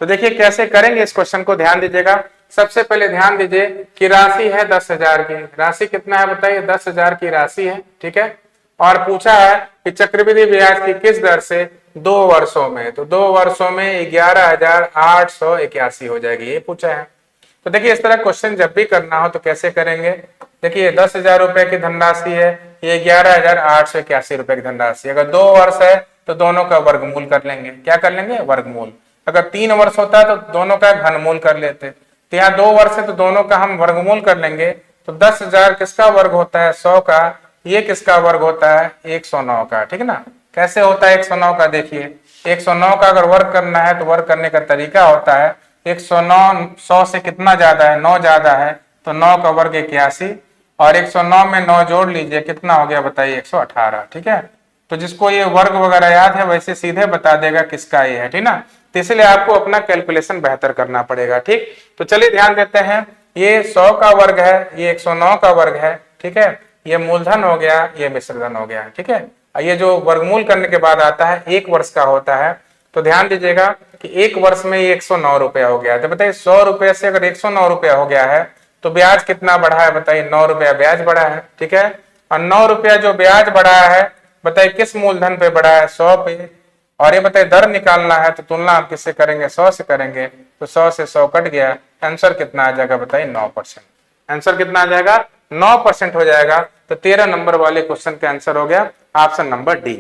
Speaker 1: तो देखिए कैसे करेंगे इस क्वेश्चन को, ध्यान दीजिएगा। सबसे पहले ध्यान दीजिए कि राशि है 10,000 की, राशि कितना है बताइए, 10,000 की राशि है, ठीक है। और पूछा है कि चक्रवृद्धि ब्याज की किस दर से 2 वर्षों में, तो 2 वर्षों में 11,881 हो जाएगी, ये पूछा है। तो देखिए इस तरह क्वेश्चन जब भी करना हो तो कैसे करेंगे। देखिए 10,000 रुपए की धनराशि है, ये 11,881 रुपए की धनराशि। अगर 2 वर्ष है तो दोनों का वर्गमूल कर लेंगे, क्या कर लेंगे, वर्गमूल। अगर 3 वर्ष होता है तो दोनों का घनमूल कर लेते, तो यहाँ 2 वर्ष है तो दोनों का हम वर्गमूल कर लेंगे। तो 10,000 किसका वर्ग होता है? 100 का। ये किसका वर्ग होता है? 109 का। ठीक है ना। कैसे होता है 109 का? देखिए 109 का अगर वर्ग करना है तो वर्ग करने का तरीका होता है 109 100 से कितना ज्यादा है? 9 ज्यादा है, तो 9 का वर्ग 81, और 109 में 9 जोड़ लीजिए, कितना हो गया बताइए? 118। ठीक है। तो जिसको ये वर्ग वगैरह याद है वैसे सीधे बता देगा किसका ये है। ठीक ना। तो इसलिए आपको अपना कैलकुलेशन बेहतर करना पड़ेगा। ठीक। तो चलिए ध्यान देते हैं, ये 100 का वर्ग है, ये 109 का वर्ग है। ठीक है। ये मूलधन हो गया, ये मिश्रधन हो गया। ठीक है। ये जो वर्गमूल करने के बाद आता है 1 वर्ष का होता है। तो ध्यान दीजिएगा कि 1 वर्ष में ये 109 रुपया हो गया। तो बताइए 100 रुपये से अगर 109 रुपया हो गया है तो ब्याज कितना बढ़ा है? बताइए 9 रुपया ब्याज बढ़ा है। ठीक है। और 9 रुपया जो ब्याज बढ़ा है बताइए किस मूलधन पे बढ़ा है? 100 पे। और ये बताइए दर निकालना है तो तुलना आप किससे करेंगे? 100 से करेंगे। तो 100 से 100 कट गया, आंसर कितना आ जाएगा? बताइए 9%। आंसर कितना आ जाएगा? 9% हो जाएगा। तो 13 नंबर वाले क्वेश्चन का आंसर हो गया ऑप्शन नंबर डी।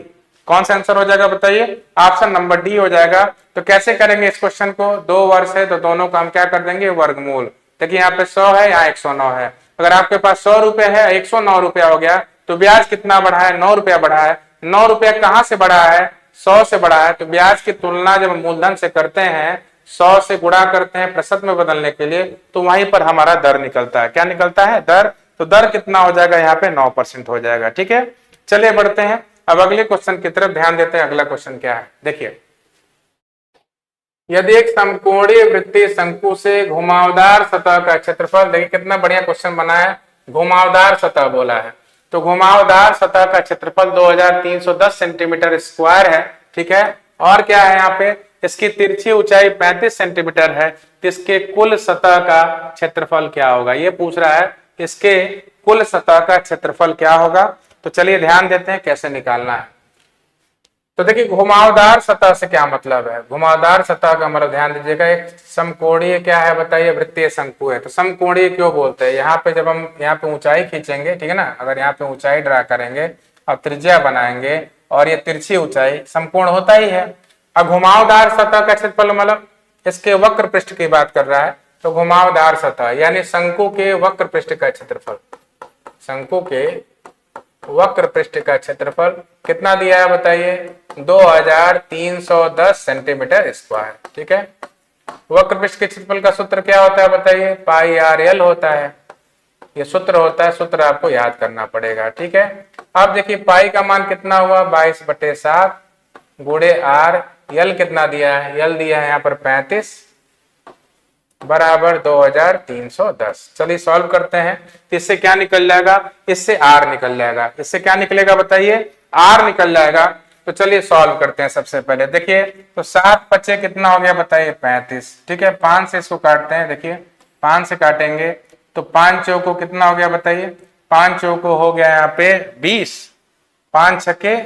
Speaker 1: कौन सा आंसर हो जाएगा बताइए? ऑप्शन नंबर डी हो जाएगा। तो कैसे करेंगे इस क्वेश्चन को? 2 वर्ष है तो दोनों का हम क्या कर देंगे? वर्गमूल। देखिए यहाँ पे 100 है, यहाँ 109 है। अगर आपके पास 100 रुपए है, 109 रुपया हो गया, तो ब्याज कितना बढ़ा है? 9 रुपया बढ़ा है। 9 रुपया कहां से बढ़ा है? 100 से बढ़ा है। तो ब्याज की तुलना जब मूलधन से करते हैं, 100 से गुणा करते हैं प्रतिशत में बदलने के लिए, तो वहीं पर हमारा दर निकलता है। क्या निकलता है? दर। तो दर कितना हो जाएगा? यहाँ पे 9% हो जाएगा। ठीक है। चलिए बढ़ते हैं अब अगले क्वेश्चन की तरफ ध्यान देते हैं। अगला क्वेश्चन क्या है देखिए, यदि एक समकोणीय वृत्तीय शंकु से घुमावदार सतह का क्षेत्रफल, देखिए कितना बढ़िया क्वेश्चन बना है, घुमावदार सतह बोला है। तो घुमावदार सतह का क्षेत्रफल 2310 सेंटीमीटर स्क्वायर है। ठीक है। और क्या है यहाँ पे? इसकी तिरछी ऊंचाई 35 सेंटीमीटर है। तो इसके कुल सतह का क्षेत्रफल क्या होगा? ये पूछ रहा है, इसके कुल सतह का क्षेत्रफल क्या होगा? तो चलिए ध्यान देते हैं कैसे निकालना है। तो देखिए घुमावदार सतह से क्या मतलब है? घुमावदार सतह का मतलब ध्यान दीजिएगा, एक समकोणीय क्या है बताइए? वृत्तीय शंकु है। तो समकोणीय क्यों बोलते हैं? यहाँ पे जब हम यहाँ पे ऊंचाई खींचेंगे, ठीक है ना, अगर यहाँ पे ऊंचाई ड्रा करेंगे और त्रिज्या बनाएंगे और ये तिरछी ऊंचाई, समकोण होता ही है। अब घुमावदार सतह का क्षेत्रफल मतलब इसके वक्र पृष्ठ की बात कर रहा है। तो घुमावदार सतह यानी शंकु के वक्र पृष्ठ का क्षेत्रफल, शंकु के वक्र पृष्ठ का क्षेत्रफल कितना दिया है बताइए? 2310 सेंटीमीटर स्क्वायर। ठीक है। वक्र पृष्ठ के क्षेत्रफल का सूत्र क्या होता है बताइए? पाई आर एल होता है। ये सूत्र होता है, सूत्र आपको याद करना पड़ेगा। ठीक है। अब देखिए पाई का मान कितना हुआ? 22/7 गुणे आर। यल कितना दिया है? यल दिया है यहाँ पर 35 बराबर 2310। चलिए सॉल्व करते हैं। इससे क्या निकल जाएगा? इससे आर निकल जाएगा। इससे क्या निकलेगा बताइए? आर निकल जाएगा। तो चलिए सॉल्व करते हैं। सबसे पहले देखिए, तो 7 पचे कितना हो गया बताइए? 35। ठीक है। 5 से इसको काटते हैं। देखिए 5 से काटेंगे तो 5 चौको कितना हो गया बताइए? 5 चौको हो गया यहाँ पे 20, 5 छके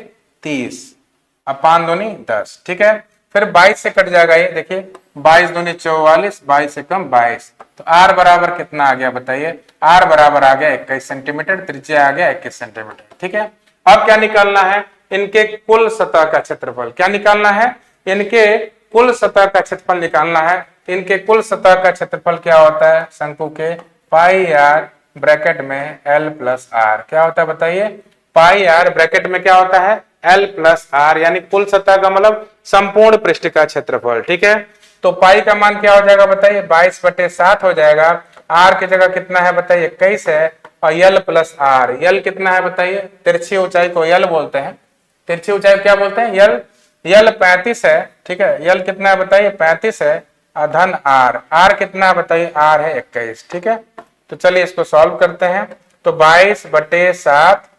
Speaker 1: 30, अब 5 दूनी 10। ठीक है। फिर 22 से कट जाएगा ये, देखिए 22 दूनी 44, 22 से कम 22। तो आर बराबर कितना आ गया बताइए? आर बराबर आ गया 21 सेंटीमीटर, त्रिज्या आ गया 21 सेंटीमीटर। ठीक है। अब क्या निकालना है? इनके कुल सतह का क्षेत्रफल। क्या निकालना है? इनके कुल सतह का क्षेत्रफल निकालना है। इनके कुल सतह का क्षेत्रफल क्या होता है? शंकु के पाई आर ब्रैकेट में एल प्लस आर। क्या होता है बताइए? पाई आर ब्रैकेट में क्या होता है? एल प्लस आर, यानी कुल सतह का मतलब संपूर्ण पृष्ठ का क्षेत्रफल। ठीक है। तो पाई का मान क्या हो जाएगा बताइए? 22/7 हो जाएगा। आर की जगह कितना है बताइए? 21 है। और यल प्लस आर, यल कितना है बताइए? तिरछी ऊंचाई को यल बोलते हैं। तिरछी ऊंचाई क्या बोलते हैं? यल। यल 35 है। ठीक है। यल कितना है बताइए? 35 है। धन आर, आर कितना है बताइए? आर है 21। ठीक है। तो चलिए इसको सॉल्व करते हैं। तो 22/7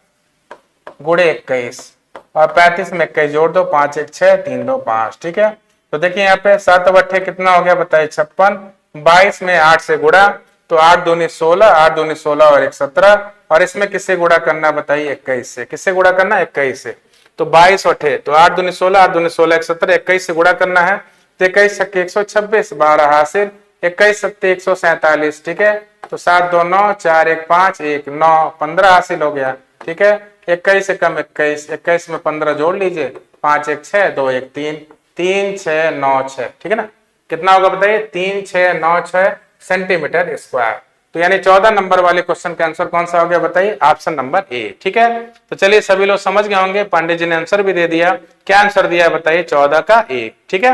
Speaker 1: गुणे 21 और 35 में 21 जोड़ दो, 5 1 6, 3 2 5। ठीक है। तो देखिए यहाँ पे 7/8 कितना हो गया बताइए? 56। 22 में 8 से गुणा, तो 8 दूनी 16, 8 दूनी 16 और 1 17। और इसमें किससे गुणा करना बताइए? 21 से। किससे गुणा करना? 21 से। तो 22 8, तो 8 दूनी 16, 8 दूनी 16, 1 17, 21 से गुणा करना है। तो 21 छक्के 126, 12 हासिल, 21 सत्ते 147। ठीक है। तो 7 2 9, 4 1 5, 1 9, 15 हासिल हो गया। ठीक है। 21 से कम 21, 21 में 15 जोड़ लीजिए, 5 1 6, 2 1 3। 3696, ठीक है ना। कितना होगा बताइए, 3696 सेंटीमीटर स्क्वायर। तो यानी 14 नंबर वाले क्वेश्चन का आंसर कौन सा हो गया बताइए, ऑप्शन नंबर ए, ठीक है। तो चलिए सभी लोग समझ गए होंगे, पांडे जी ने आंसर भी दे दिया। क्या आंसर दिया बताइए, 14 का ए, ठीक है।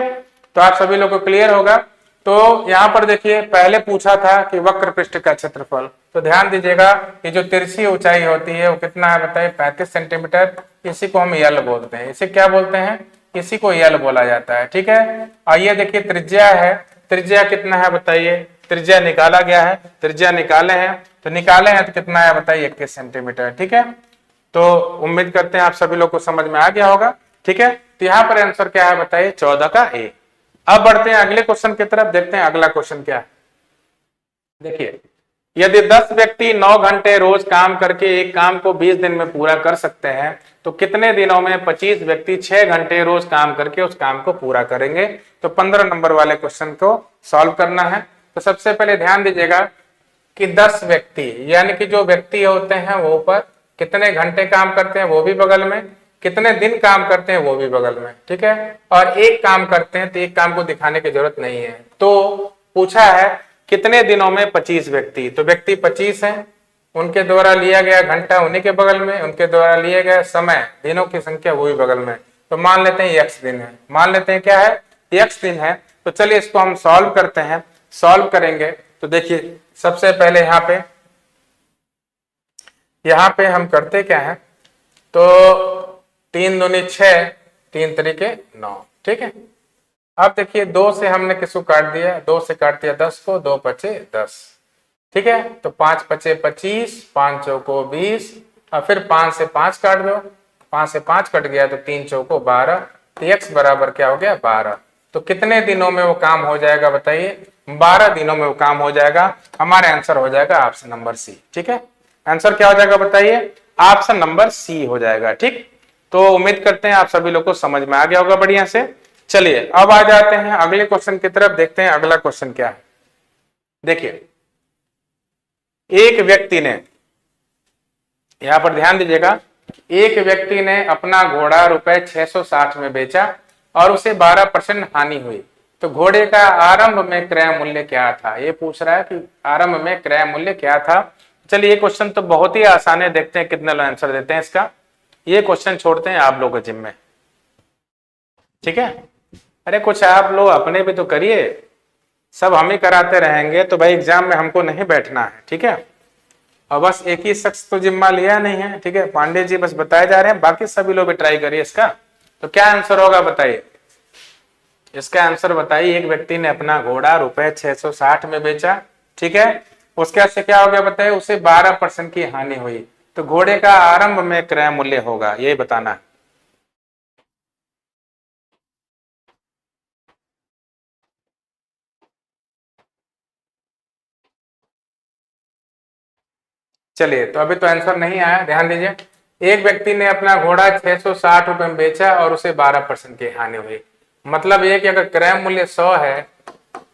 Speaker 1: तो आप सभी लोग को क्लियर होगा। तो यहाँ पर देखिए पहले पूछा था कि वक्र पृष्ठ का क्षेत्रफल, तो ध्यान दीजिएगा कि जो तिरछी ऊंचाई होती है वो कितना है बताइए, 35 सेंटीमीटर। इसी को हम यल बोलते हैं, इसे क्या बोलते हैं, इसी को यल बोला जाता है, ठीक है। आइए देखिए त्रिज्या है, त्रिज्या कितना है बताइए, त्रिज्या निकाला गया है, त्रिज्या निकाले हैं, तो निकाले हैं तो कितना है बताइए, 21 सेंटीमीटर, ठीक है। तो उम्मीद करते हैं आप सभी लोग को समझ में आ गया होगा, ठीक है। तो यहाँ पर आंसर क्या है बताइए, 14 का ए। अब बढ़ते हैं अगले क्वेश्चन की तरफ, देखते हैं अगला क्वेश्चन क्या है। देखिए यदि 10 व्यक्ति 9 घंटे रोज काम करके एक काम को 20 दिन में पूरा कर सकते हैं, तो कितने दिनों में 25 व्यक्ति 6 घंटे रोज काम करके उस काम को पूरा करेंगे। तो 15 नंबर वाले क्वेश्चन को सॉल्व करना है। तो सबसे पहले ध्यान दीजिएगा कि 10 व्यक्ति यानी कि जो व्यक्ति होते हैं वो ऊपर, कितने घंटे काम करते हैं वो भी बगल में, कितने दिन काम करते हैं वो भी बगल में, ठीक है। और एक काम करते हैं तो एक काम को दिखाने की जरूरत नहीं है। तो पूछा है कितने दिनों में 25 व्यक्ति, तो व्यक्ति 25 हैं, उनके द्वारा लिया गया घंटा उन्हीं के बगल में, उनके द्वारा लिए गए समय दिनों की संख्या वो भी बगल में। तो मान लेते हैं x दिन है, मान लेते हैं क्या है, x दिन है। तो चलिए इसको हम सॉल्व करते हैं। सॉल्व करेंगे तो देखिए सबसे पहले यहाँ पे हम करते क्या है, तो 3 दूनी 6, 3 तरीके 9, ठीक है। अब देखिए 2 से हमने किसको काट दिया, 2 से काट दिया 10 को, 2 पचे 10, ठीक है। तो 5 पचे 25, 5 चौको 20, और फिर 5 से 5 काट दो, 5 से 5 कट गया तो 3 चौको 12, तो x बराबर क्या हो गया 12। तो कितने दिनों में वो काम हो जाएगा बताइए, 12 दिनों में वो काम हो जाएगा। हमारा आंसर हो जाएगा ऑप्शन नंबर सी, ठीक है। आंसर क्या हो जाएगा बताइए, ऑप्शन नंबर सी हो जाएगा, ठीक। तो उम्मीद करते हैं आप सभी लोग को समझ में आ गया होगा बढ़िया से। चलिए अब आ जाते हैं अगले क्वेश्चन की तरफ, देखते हैं अगला क्वेश्चन क्या है। देखिए एक व्यक्ति ने, यहां पर ध्यान दीजिएगा, एक व्यक्ति ने अपना घोड़ा रुपए 660 में बेचा और उसे 12% हानि हुई। तो घोड़े का आरंभ में क्रय मूल्य क्या था, ये पूछ रहा है कि आरंभ में क्रय मूल्य क्या था। चलिए ये क्वेश्चन तो बहुत ही आसान है, देखते हैं कितने लोग आंसर देते हैं इसका। ये क्वेश्चन छोड़ते हैं आप लोगों के जिम्मे, ठीक है। अरे कुछ आप लोग अपने भी तो करिए, सब हम ही कराते रहेंगे तो भाई एग्जाम में हमको नहीं बैठना है, ठीक है। और बस एक ही शख्स तो जिम्मा लिया नहीं है, ठीक है, पांडे जी बस बताए जा रहे हैं, बाकी सभी लोग भी ट्राई करिए इसका। तो क्या आंसर होगा बताइए, इसका आंसर बताइए। एक व्यक्ति ने अपना घोड़ा रुपए 660 में बेचा, ठीक है, उसके से क्या हो गया बताइए, उसे 12% की हानि हुई। तो घोड़े का आरंभ में क्रय मूल्य होगा, यही बताना है। चलिए तो अभी तो आंसर नहीं आया, ध्यान दीजिए। एक व्यक्ति ने अपना घोड़ा 660 रुपए में बेचा और उसे 12% की हानि हुई। मतलब ये कि अगर क्रय मूल्य 100 है,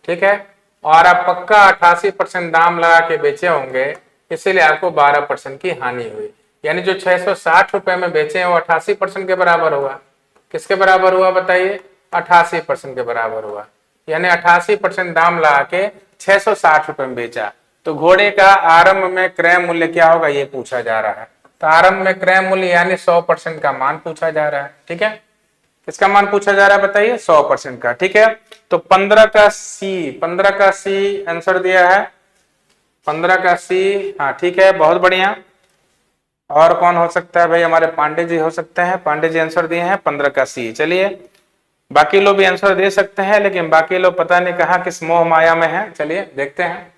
Speaker 1: ठीक है, और आप पक्का 88% दाम लगा के बेचे होंगे, इसीलिए आपको 12% की हानि हुई। यानी जो 660 रुपए में बेचे हैं वो 88% के बराबर हुआ। किसके बराबर हुआ बताइए, 88% के बराबर हुआ। यानी 88% दाम लगा के 660 रुपए में बेचा। तो घोड़े का आरंभ में क्रय मूल्य क्या होगा ये पूछा जा रहा है। तो आरंभ में क्रय मूल्य यानी 100% का मान पूछा जा रहा है, ठीक है। किसका मान पूछा जा रहा है बताइए, 100% का, ठीक है। तो 15 का सी आंसर दिया है, 15 का सी, हाँ ठीक है, बहुत बढ़िया। और कौन हो सकता है भाई, हमारे पांडे जी हो सकते हैं, पांडे जी आंसर दिए हैं 15 का सी। चलिए बाकी लोग भी आंसर दे सकते हैं, लेकिन बाकी लोग पता नहीं कहाँ किस मोह माया में है। चलिए देखते हैं।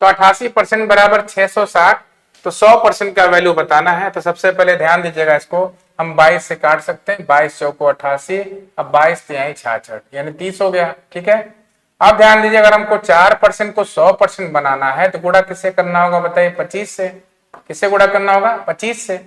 Speaker 1: तो 88% बराबर 660, तो 100% का वैल्यू बताना है। तो सबसे पहले ध्यान दीजिएगा, इसको हम 22 से काट सकते हैं, 22 चौको 88, अब 22 तिहाई 66, यानी 30 हो गया, ठीक है। अब ध्यान दीजिए, अगर हमको 4% को 100% बनाना है तो गुणा किससे करना होगा बताइए, 25 से। किससे गुणा करना होगा, 25 से।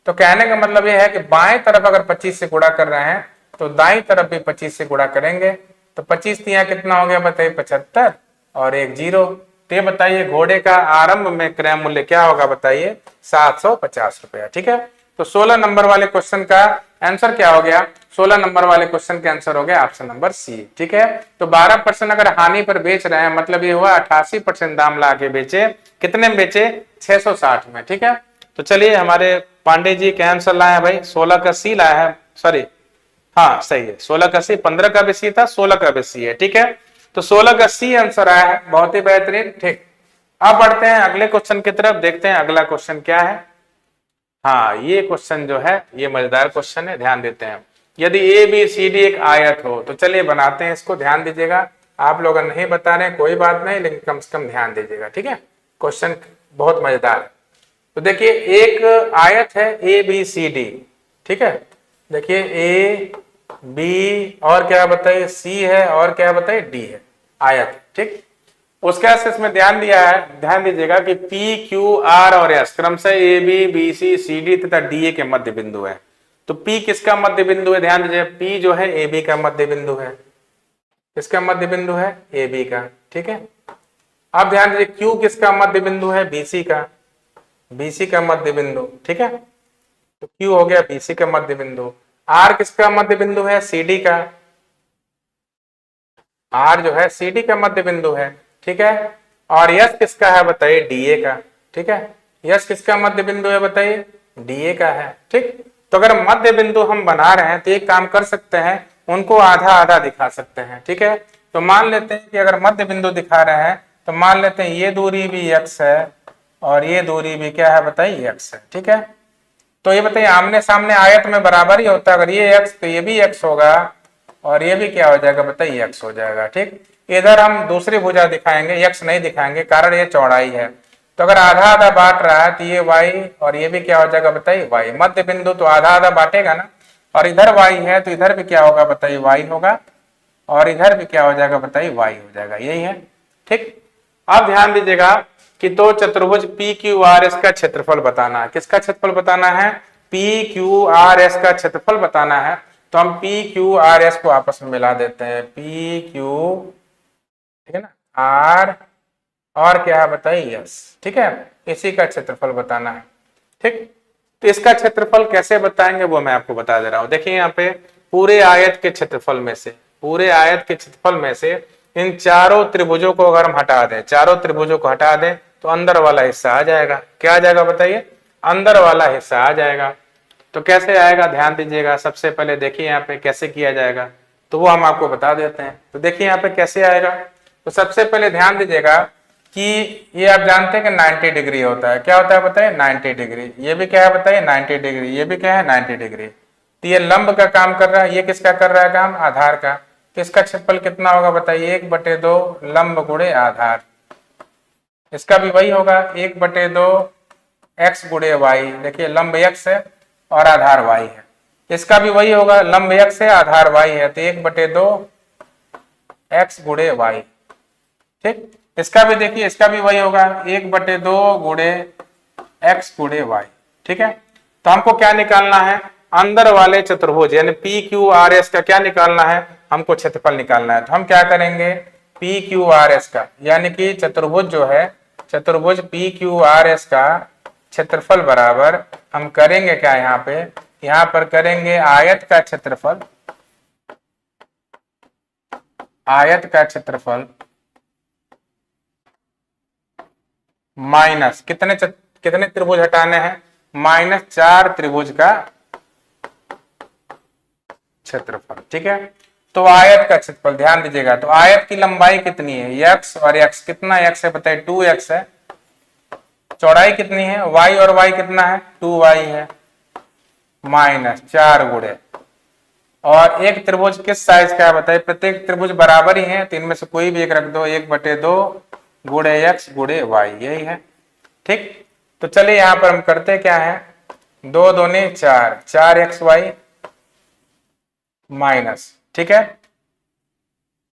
Speaker 1: तो कहने का मतलब यह है कि बाएं तरफ अगर 25 से गुणा कर रहे हैं तो दाईं तरफ भी 25 से गुणा करेंगे। तो 25 तिहाई कितना हो गया बताइए, 75, और एक 0। तो ये बताइए घोड़े का आरंभ में क्रय मूल्य क्या होगा बताइए, 750 रुपया, ठीक है। तो 16 नंबर वाले क्वेश्चन का आंसर क्या हो गया? 16 नंबर वाले क्वेश्चन का आंसर हो गया ऑप्शन नंबर सी। ठीक है, तो 12% अगर हानि पर बेच रहे हैं, मतलब ये हुआ 88% दाम ला के बेचे। कितने में बेचे? 660 में। ठीक है, तो चलिए हमारे पांडे जी क्या आंसर लाए हैं भाई? 16 का सी लाया है, सॉरी हाँ सही है, 16 का सी। 15 का भी सी था, 16 का भी सी है। ठीक है, तो 16 का सी आंसर आया है, बहुत ही बेहतरीन। ठीक, अब बढ़ते हैं अगले क्वेश्चन की तरफ, देखते हैं अगला क्वेश्चन क्या है। हाँ, ये क्वेश्चन जो है ये मजेदार क्वेश्चन है, ध्यान देते हैं। यदि ए बी सी डी एक आयत हो, तो चलिए बनाते हैं इसको, ध्यान दीजिएगा। आप लोग नहीं बता रहे हैं कोई बात नहीं, लेकिन कम से कम ध्यान दीजिएगा। ठीक है, क्वेश्चन बहुत मजेदार है। तो देखिए एक आयत है ए बी सी डी। ठीक है, देखिए ए बी और क्या बताइए सी है, और क्या बताइए डी है, आयत। ठीक, उसके बाद इसमें ध्यान दिया है, ध्यान दीजिएगा कि पी क्यू आर और एस क्रमशः A B B C C D तथा डी ए के मध्य बिंदु है। तो पी किसका मध्य बिंदु है? ध्यान दीजिए, पी जो है ए बी का मध्य बिंदु है। किसका मध्य बिंदु है? ए बी का। ठीक है, अब ध्यान दीजिए क्यू किसका मध्य बिंदु है? बीसी का, बीसी का मध्य बिंदु। ठीक है, तो क्यू हो गया बीसी का मध्य बिंदु। आर किसका मध्य बिंदु है? सीडी का, आर जो है सीडी का मध्य बिंदु है। ठीक है, और यस किसका है बताइए? डीए का। ठीक है, यस किसका मध्य बिंदु है बताइए? डीए का है। ठीक, तो अगर मध्य बिंदु हम बना रहे हैं तो एक काम कर सकते हैं, उनको आधा आधा दिखा सकते हैं। ठीक है, तो मान लेते हैं कि अगर मध्य बिंदु दिखा रहे हैं तो मान लेते हैं ये दूरी भी एक्स है और ये दूरी भी क्या है बताइए? एक्स है। ठीक है, तो ये बताइए आमने सामने आयत में बराबर ही होता है, अगर ये एक्स तो ये भी एक्स होगा और ये भी क्या हो जाएगा बताइए? एक्स हो जाएगा। ठीक, इधर हम दूसरी भुजा दिखाएंगे, एक्स नहीं दिखाएंगे, कारण ये चौड़ाई है। तो अगर आधा आधा बांट रहा है तो ये वाई और ये भी क्या हो जाएगा बताइए? वाई। मध्य बिंदु तो आधा आधा बांटेगा ना, और इधर वाई है तो इधर भी क्या होगा बताइए? वाई होगा, और इधर भी क्या हो जाएगा बताइए? वाई हो जाएगा। यही है। ठीक, अब ध्यान दीजिएगा कि तो चतुर्भुज पी क्यू आर एस का क्षेत्रफल बताना है। किसका क्षेत्रफल बताना है? पी क्यू आर एस का क्षेत्रफल बताना है। तो हम पी क्यू आर एस को आपस में मिला देते हैं, पी क्यू, ठीक है ना, आर और क्या है बताइए? एस। ठीक है, इसी का क्षेत्रफल बताना है। ठीक, तो इसका क्षेत्रफल कैसे बताएंगे वो मैं आपको बता दे रहा हूं। देखिए यहाँ पे पूरे आयत के क्षेत्रफल में से, पूरे आयत के क्षेत्रफल में से इन चारों त्रिभुजों को अगर हम हटा दें, चारों त्रिभुजों को हटा दें तो अंदर वाला हिस्सा आ जाएगा। क्या आ जाएगा बताइए? अंदर वाला हिस्सा आ जाएगा। तो कैसे आएगा ध्यान दीजिएगा। सबसे पहले देखिए यहाँ पे कैसे किया जाएगा, तो वो हम आपको बता देते हैं। तो देखिए यहाँ पे कैसे आएगा। तो सबसे पहले ध्यान दीजिएगा कि ये आप जानते हैं कि 90 डिग्री होता है। क्या होता है बताइए? 90 डिग्री। ये भी क्या है बताइए? 90 डिग्री। ये भी क्या है? 90 डिग्री। तो ये लंब का काम कर रहा है, ये किसका कर रहा है काम? आधार का। तो इसका क्षेत्रफल कितना होगा बताइए? 1/2 लंब गुणे आधार। इसका भी वही होगा, 1/2 एक्स गुणे वाई। देखिए लंब एक्स है और आधार वाई है। इसका भी वही होगा, लंब एक्स है आधार वाई है, तो 1/2 एक्स गुणे वाई। ठीक, इसका भी देखिए, इसका भी वही होगा, 1/2 गुणे एक्स गुणे वाई। ठीक है, तो हमको क्या निकालना है? अंदर वाले चतुर्भुज यानी पी क्यू आर एस का क्या निकालना है? हमको क्षेत्रफल निकालना है। तो हम क्या करेंगे? पी क्यू आर एस का, यानी कि चतुर्भुज जो है, चतुर्भुज पी क्यू आर एस का क्षेत्रफल बराबर हम करेंगे क्या? यहाँ पे, यहाँ पर करेंगे आयत का क्षेत्रफल, आयत का क्षेत्रफल माइनस कितने त्रिभुज हटाने हैं? -4 त्रिभुज का क्षेत्रफल। ठीक है, तो आयत का क्षेत्रफल ध्यान दीजिएगा। तो आयत की लंबाई कितनी है? x और x। कितना x है बताइए? 2x है। चौड़ाई कितनी है? y और y कितना है? 2y है। -4 गुणे, और एक त्रिभुज किस साइज का है बताइए? प्रत्येक त्रिभुज बराबर ही है, तो इनमें से कोई भी एक रख दो। 1/2 गुणे x गुणे y, यही है। ठीक, तो चलिए यहां पर हम करते क्या है? 2 दूनी 4, 4xy माइनस, ठीक है,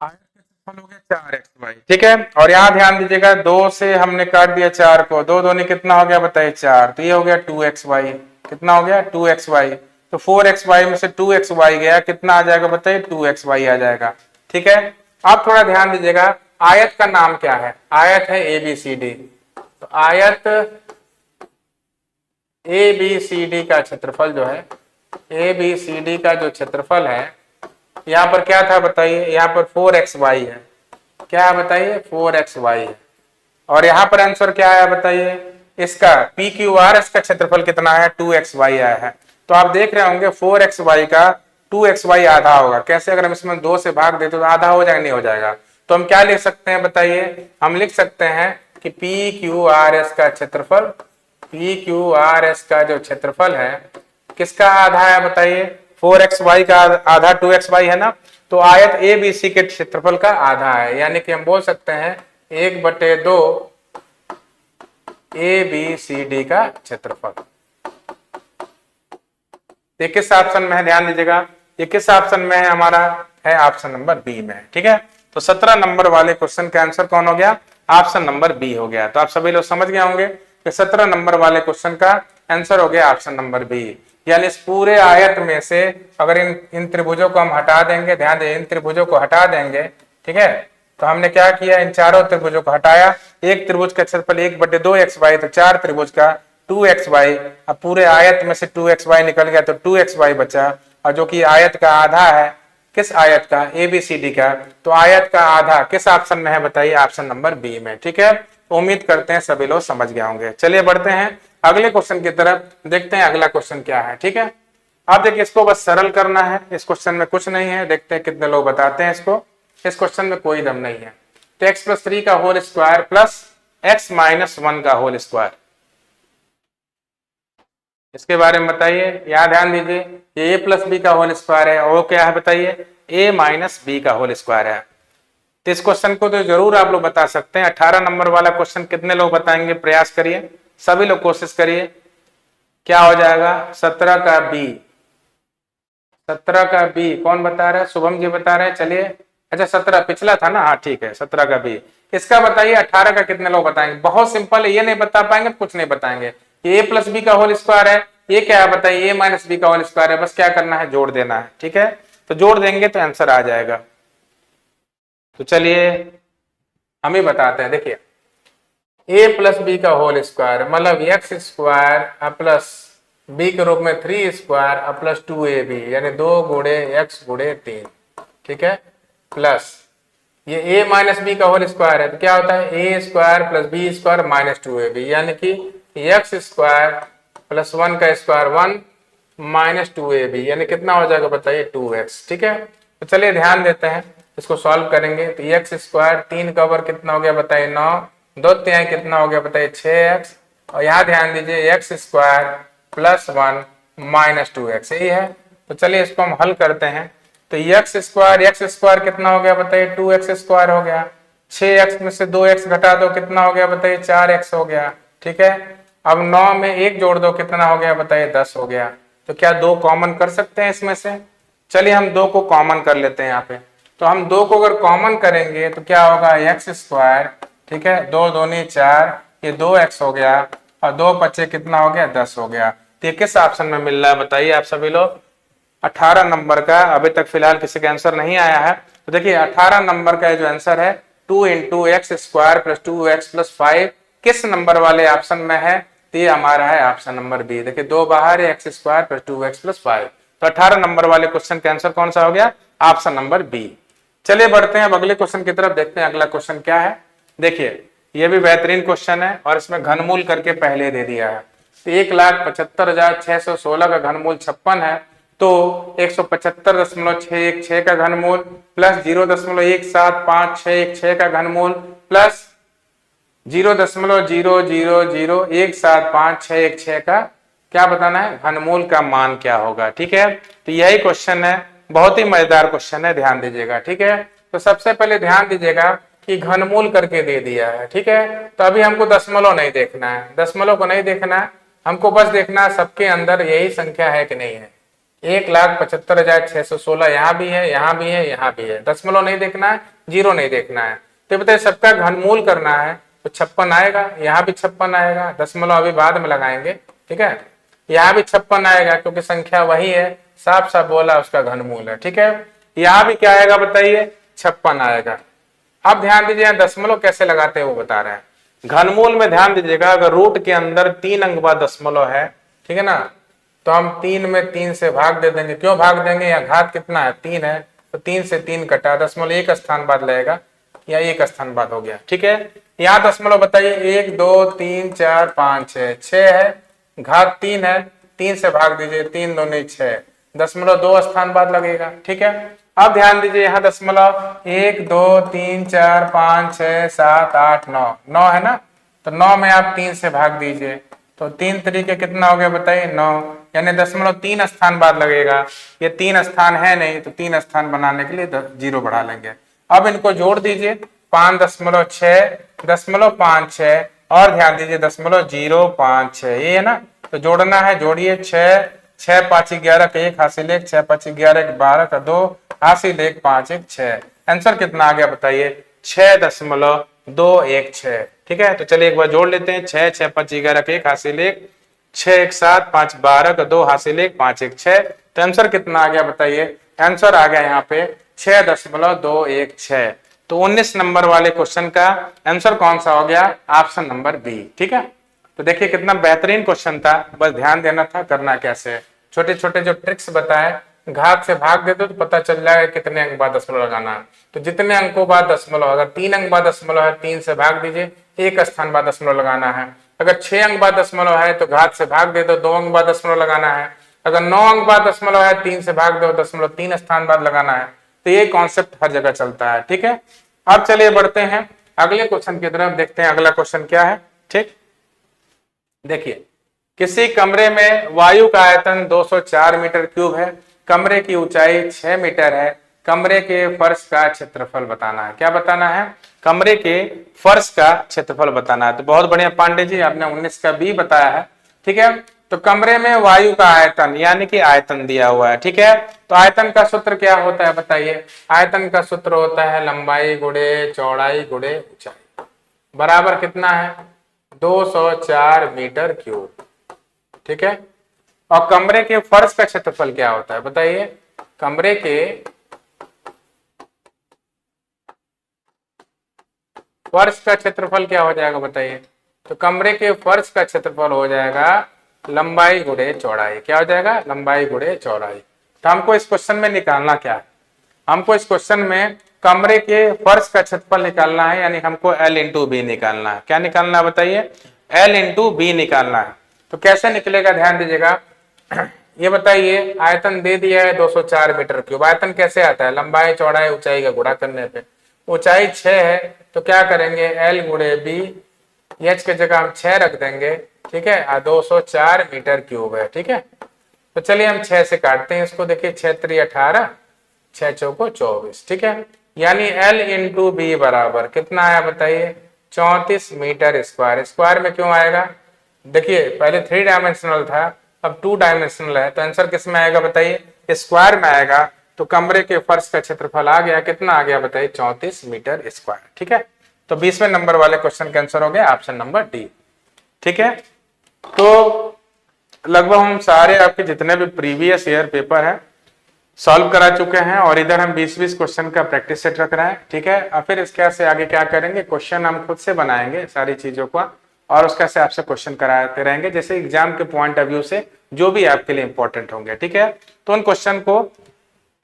Speaker 1: हो गया 4xy। ठीक है, और यहाँ ध्यान दीजिएगा 2 से हमने काट दिया 4 को, 2 दूनी कितना हो गया बताइए? 4, तो ये हो गया 2xy। कितना हो गया? 2xy। तो 4xy में से 2xy गया, कितना आ जाएगा बताइए? 2xy आ जाएगा। ठीक है, अब थोड़ा ध्यान दीजिएगा, आयत का नाम क्या है? आयत है ABCD। तो आयत ए बी सी डी का क्षेत्रफल जो है, ए बी सी डी का जो क्षेत्रफल है, यहाँ पर क्या था बताइए, यहाँ पर 4xy है, क्या है बताइए 4xy है, और यहाँ पर आंसर क्या आया बताइए, इसका पी क्यू आर, इसका क्षेत्रफल कितना है 2xy आया है। तो आप देख रहे होंगे 4xy का 2xy आधा होगा, कैसे, अगर हम इसमें 2 से भाग देते तो आधा हो जाएगा, नहीं हो जाएगा, तो हम क्या लिख सकते हैं बताइए, हम लिख सकते हैं कि पी क्यू आर एस का क्षेत्रफल, पी क्यू आर एस का जो क्षेत्रफल है किसका आधा है बताइए, 4xy का आधा 2xy है ना, तो आयत ए बी सी के क्षेत्रफल का आधा है, यानी कि हम बोल सकते हैं 1/2 ए बी सी डी का क्षेत्रफल। ये किस ऑप्शन में है, ध्यान दीजिएगा, ये किस ऑप्शन में है, हमारा है ऑप्शन नंबर बी में। ठीक है, तो 17 नंबर वाले क्वेश्चन का आंसर कौन हो गया, ऑप्शन नंबर बी हो गया। तो आप सभी लोग समझ गए होंगे कि 17 नंबर वाले क्वेश्चन का आंसर हो गया ऑप्शन नंबर बी, यानी इस पूरे आयत में से अगर इन त्रिभुजों को हम हटा देंगे, ध्यान दें, इन त्रिभुजों को हटा देंगे, ठीक है, तो हमने क्या किया, इन चारों त्रिभुजों को हटाया, एक त्रिभुज का क्षेत्रफल 1/2 xy, तो 4 त्रिभुज का 2xy, अब पूरे आयत में से 2xy निकल गया तो 2xy बचा, और जो कि आयत का आधा है, किस आयत का, एबीसीडी का, तो आयत का आधा किस ऑप्शन में है बताइए, ऑप्शन नंबर बी में। ठीक है, तो उम्मीद करते हैं सभी लोग समझ गए होंगे। चलिए बढ़ते हैं अगले क्वेश्चन की तरफ, देखते हैं अगला क्वेश्चन क्या है। ठीक है, आप देखिए, इसको बस सरल करना है, इस क्वेश्चन में कुछ नहीं है, देखते हैं कितने लोग बताते हैं इसको। इस क्वेश्चन में कोई दम नहीं है, तो x+3 का होल स्क्वायर प्लस x-1 का होल स्क्वायर, इसके बारे में बताइए। यहाँ ध्यान दीजिए, ये a+b का होल स्क्वायर है, और क्या है बताइए, a-b का होल स्क्वायर है। तो इस क्वेश्चन को तो जरूर आप लोग बता सकते हैं। 18 नंबर वाला क्वेश्चन कितने लोग बताएंगे, प्रयास करिए, सभी लोग कोशिश करिए। क्या हो जाएगा, 17 का b, 17 का b कौन बता रहा है, शुभम जी बता रहे हैं, चलिए। अच्छा 17 पिछला था ना, हाँ ठीक है, 17 का b, इसका बताइए 18 का कितने लोग बताएंगे। बहुत सिंपल है, ये नहीं बता पाएंगे कुछ नहीं बताएंगे। ये a+b का होल स्क्वायर है, ये क्या है बताइए, a-b का होल स्क्वायर है, बस क्या करना है, जोड़ देना है। ठीक है, तो जोड़ देंगे तो आंसर आ जाएगा। तो चलिए हम ही बताते हैं, देखिए a+b का होल स्क्वायर मतलब x² प्लस b के रूप में 3² प्लस 2ab, यानी 2 गुणे x गुणे 3, ठीक है, प्लस ये a-b का होल स्क्वायर है, तो क्या होता है, a² plus b² minus 2ab, यानी कि x² प्लस 1 का स्क्वायर 1 माइनस 2ab, यानी कितना हो जाएगा बताइए 2x। ठीक है, तो चलिए ध्यान देते हैं, इसको सॉल्व करेंगे। तो x² 3 का वर्ग कितना हो गया बताइए 9, 2 तिहाई कितना हो गया बताइए 6x, और यहाँ ध्यान दीजिए x² प्लस 1 माइनस 2x, यही है। तो चलिए इसको हम हल करते हैं। तो x² कितना हो गया बताइए 2x² हो गया, 6x में से 2x घटा दो कितना हो गया बताइए 4x हो गया। ठीक है, अब 9 में 1 जोड़ दो कितना हो गया बताइए 10 हो गया। तो क्या 2 कॉमन कर सकते हैं इसमें से, चलिए हम 2 को कॉमन कर लेते हैं यहाँ पे। तो हम 2 को अगर कॉमन करेंगे तो क्या होगा x², ठीक है, 2 दूनी 4, ये 2x हो गया, और 2 बचे कितना हो गया 10 हो गया। तो ये किस ऑप्शन में मिल रहा है बताइए आप सभी लोग, 18 नंबर का। अभी तक फिलहाल किसी का आंसर नहीं आया है, तो देखिए 18 नंबर का जो आंसर है 2 × x² प्लस 2x प्लस 5 किस नंबर वाले ऑप्शन में है, तो ये हमारा है ऑप्शन नंबर बी। देखिए 2 बाहर है, x² प्लस 2x प्लस 5, तो 18 नंबर वाले क्वेश्चन का आंसर कौन सा हो गया, ऑप्शन नंबर बी। चलिए बढ़ते हैं अब अगले क्वेश्चन की तरफ, देखते हैं अगला क्वेश्चन क्या है। देखिए ये भी बेहतरीन क्वेश्चन है, और इसमें घनमूल करके पहले दे दिया है। तो 1,75,616 का घनमूल 56 है, तो 175.616 का घनमूल प्लस 0.17561 का घनमूल प्लस 0.000175616 का क्या बताना है, घनमूल का मान क्या होगा। ठीक है, तो यही क्वेश्चन है, बहुत ही मजेदार क्वेश्चन है, ध्यान दीजिएगा। ठीक है, तो सबसे पहले ध्यान दीजिएगा कि घनमूल करके दे दिया है। ठीक है, तो अभी हमको दशमलव नहीं देखना है, दशमलव को नहीं देखना है, हमको बस देखना है सबके अंदर यही संख्या है कि नहीं है। 1,75,616 यहाँ भी है, यहाँ भी है, यहाँ भी है, दशमलव नहीं देखना है, जीरो नहीं देखना है। तो बताइए सबका घनमूल करना है, तो 56 आएगा, यहाँ भी 56 आएगा, दशमलव अभी बाद में लगाएंगे। ठीक है, यहाँ भी 56 आएगा, क्योंकि संख्या वही है, साफ साफ बोला उसका घनमूल है। ठीक है, यहाँ भी क्या आएगा बताइए 56 आएगा। अब ध्यान दीजिए दशमलव कैसे लगाते हैं वो बता रहे हैं। घनमूल में ध्यान दीजिएगा, अगर रूट के अंदर 3 अंक बाद दशमलव है ठीक है ना। तो हम 3 में 3 से भाग दे देंगे, क्यों भाग देंगे, यहाँ घात कितना है 3 है, तो 3 से 3 कटा, दशमलव एक स्थान बाद लगेगा या एक स्थान बाद हो गया। ठीक है, यहाँ दशमलव बताइए 1 2 3 4 5 है, 6 है, घात 3 है, 3 से भाग दीजिए, 3 दूनी 6, दशमलव 2 स्थान बाद लगेगा। ठीक है, अब ध्यान दीजिए यहाँ दशमलव 1 2 3 4 5 6 7 8 9, 9 है ना, तो 9 में आप 3 से भाग दीजिए, तो 3 तरीके कितना हो गया बताइए 9, यानी दशमलव 3 स्थान बाद लगेगा। ये 3 स्थान है नहीं, तो 3 स्थान बनाने के लिए 0 बढ़ा लेंगे। अब इनको जोड़ दीजिए, 5.6 5.6 और ध्यान दीजिए 0.056, ये है ना, तो जोड़ना है, जोड़िए 6 6 5 11 का 1 हासिल 1, 6 5 11 का 12 का 2 हासिल 1 5 1 6, आंसर कितना आ गया बताइए 6.216। ठीक है, तो चलिए एक बार जोड़ लेते हैं, 6 6 5 11 का 1 हासिल 1, 6 1 7 5 12 का 2 हासिल 1 5 1 6, तो आंसर कितना आ गया बताइए, आंसर आ गया यहाँ पे 6.216। तो 19 नंबर वाले क्वेश्चन का आंसर कौन सा हो गया, ऑप्शन नंबर बी। ठीक है, तो देखिए कितना बेहतरीन क्वेश्चन था, बस ध्यान देना था करना कैसे। छोटे छोटे जो ट्रिक्स बताए, घात से भाग दे दो तो पता चल जाएगा कितने अंक बाद दशमलव लगाना है, तो जितने अंकों बाद दशमलव, अगर 3 अंक बाद दशमलव है 3 से भाग दीजिए, 1 स्थान बाद दशमलव लगाना है। अगर 6 अंक बाद दशमलव है तो घात से भाग दे दो, 2 अंक बाद दशमलव लगाना है। अगर 9 अंक बाद दशमलव है 3 से भाग दो, दशमलव 3 स्थान बाद लगाना है। तो ये कॉन्सेप्ट हर जगह चलता है। ठीक है, अब चलिए बढ़ते हैं अगले क्वेश्चन की तरफ, देखते हैं अगला क्वेश्चन क्या है। ठीक, देखिए किसी कमरे में वायु का आयतन 204 मीटर क्यूब है, कमरे की ऊंचाई 6 मीटर है, कमरे के फर्श का क्षेत्रफल बताना है। क्या बताना है, कमरे के फर्श का क्षेत्रफल बताना है। तो बहुत बढ़िया पांडे जी, आपने 19 का बी बताया है। ठीक है, तो कमरे में वायु का आयतन यानी कि आयतन दिया हुआ है। ठीक है, तो आयतन का सूत्र क्या होता है बताइए, आयतन का सूत्र होता है लंबाई गुणे चौड़ाई गुणे ऊंचाई, बराबर कितना है 204 मीटर क्यूब। ठीक है, और कमरे के फर्श का क्षेत्रफल क्या होता है बताइए, कमरे के फर्श का क्षेत्रफल क्या हो जाएगा बताइए, तो कमरे के फर्श का क्षेत्रफल हो जाएगा लंबाई गुणे चौड़ाई। क्या हो जाएगा, लंबाई गुणे चौड़ाई। तो हमको इस क्वेश्चन में निकालना क्या है, हमको इस क्वेश्चन में कमरे के फर्श का क्षेत्रफल निकालना है, यानी हमको L इंटू बी निकालना है। क्या निकालना है बताइए, L इंटू बी निकालना है। तो कैसे निकलेगा ध्यान दीजिएगा, ये बताइए आयतन दे दिया है 204 मीटर क्यूब, आयतन कैसे आता है, लंबाई चौड़ाई ऊंचाई का गुणा करने पे, ऊंचाई 6 है तो क्या करेंगे L गुणे बी, एच के जगह हम 6 रख देंगे। ठीक है, 204 मीटर क्यूब है। ठीक है, तो चलिए हम 6 से काटते हैं इसको, देखिए 6 3 18, 6 चौको 24। ठीक है, यानी L इंटू बी बराबर कितना आया बताइए 34 मीटर स्क्वायर। स्क्वायर में क्यों आएगा, देखिए पहले 3 डायमेंशनल था, अब 2 डायमेंशनल है, तो आंसर किस में आएगा बताइए, स्क्वायर में आएगा। तो कमरे के फर्श का क्षेत्रफल आ गया, कितना आ गया बताइए 34 मीटर स्क्वायर। ठीक है, तो 20वें नंबर वाले क्वेश्चन का आंसर हो गया ऑप्शन नंबर डी। ठीक है, तो लगभग हम सारे आपके जितने भी प्रीवियस ईयर पेपर है सॉल्व करा चुके हैं, और इधर हम 20-20 क्वेश्चन का प्रैक्टिस सेट रख रहे हैं। ठीक है, और फिर इसके से आगे क्या करेंगे, क्वेश्चन हम खुद से बनाएंगे सारी चीजों का, और उसका से आपसे क्वेश्चन कराते रहेंगे, जैसे एग्जाम के पॉइंट ऑफ व्यू से जो भी आपके लिए इंपॉर्टेंट होंगे। ठीक है, तो उन क्वेश्चन को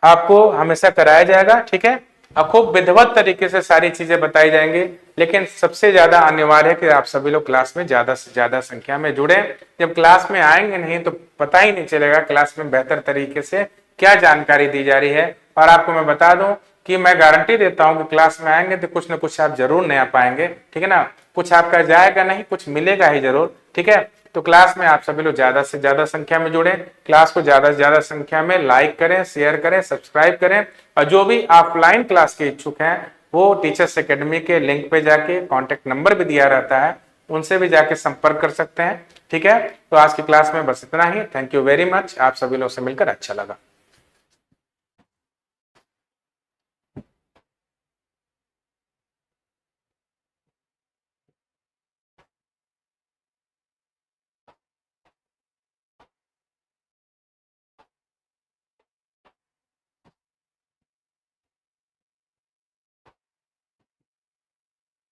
Speaker 1: आपको हमेशा कराया जाएगा। ठीक है, और खूब विधिवत तरीके से सारी चीजें बताई जाएंगी, लेकिन सबसे ज्यादा अनिवार्य है कि आप सभी लोग क्लास में ज्यादा से ज्यादा संख्या में जुड़े। जब क्लास में आएंगे नहीं तो पता ही नहीं चलेगा क्लास में बेहतर तरीके से क्या जानकारी दी जा रही है। और आपको मैं बता दूं कि मैं गारंटी देता हूं कि क्लास में आएंगे तो कुछ ना कुछ आप जरूर नया पाएंगे। ठीक है ना, कुछ आपका जाएगा नहीं, कुछ मिलेगा ही जरूर। ठीक है, तो क्लास में आप सभी लोग ज्यादा से ज्यादा संख्या में जुड़े, क्लास को ज्यादा से ज्यादा संख्या में लाइक करें, शेयर करें, सब्सक्राइब करें, और जो भी ऑफलाइन क्लास के इच्छुक हैं वो टीचर्स एकेडमी के लिंक पे जाके कॉन्टेक्ट नंबर भी दिया रहता है, उनसे भी जाके संपर्क कर सकते हैं। ठीक है, तो आज की क्लास में बस इतना ही। थैंक यू वेरी मच, आप सभी लोग से मिलकर अच्छा लगा।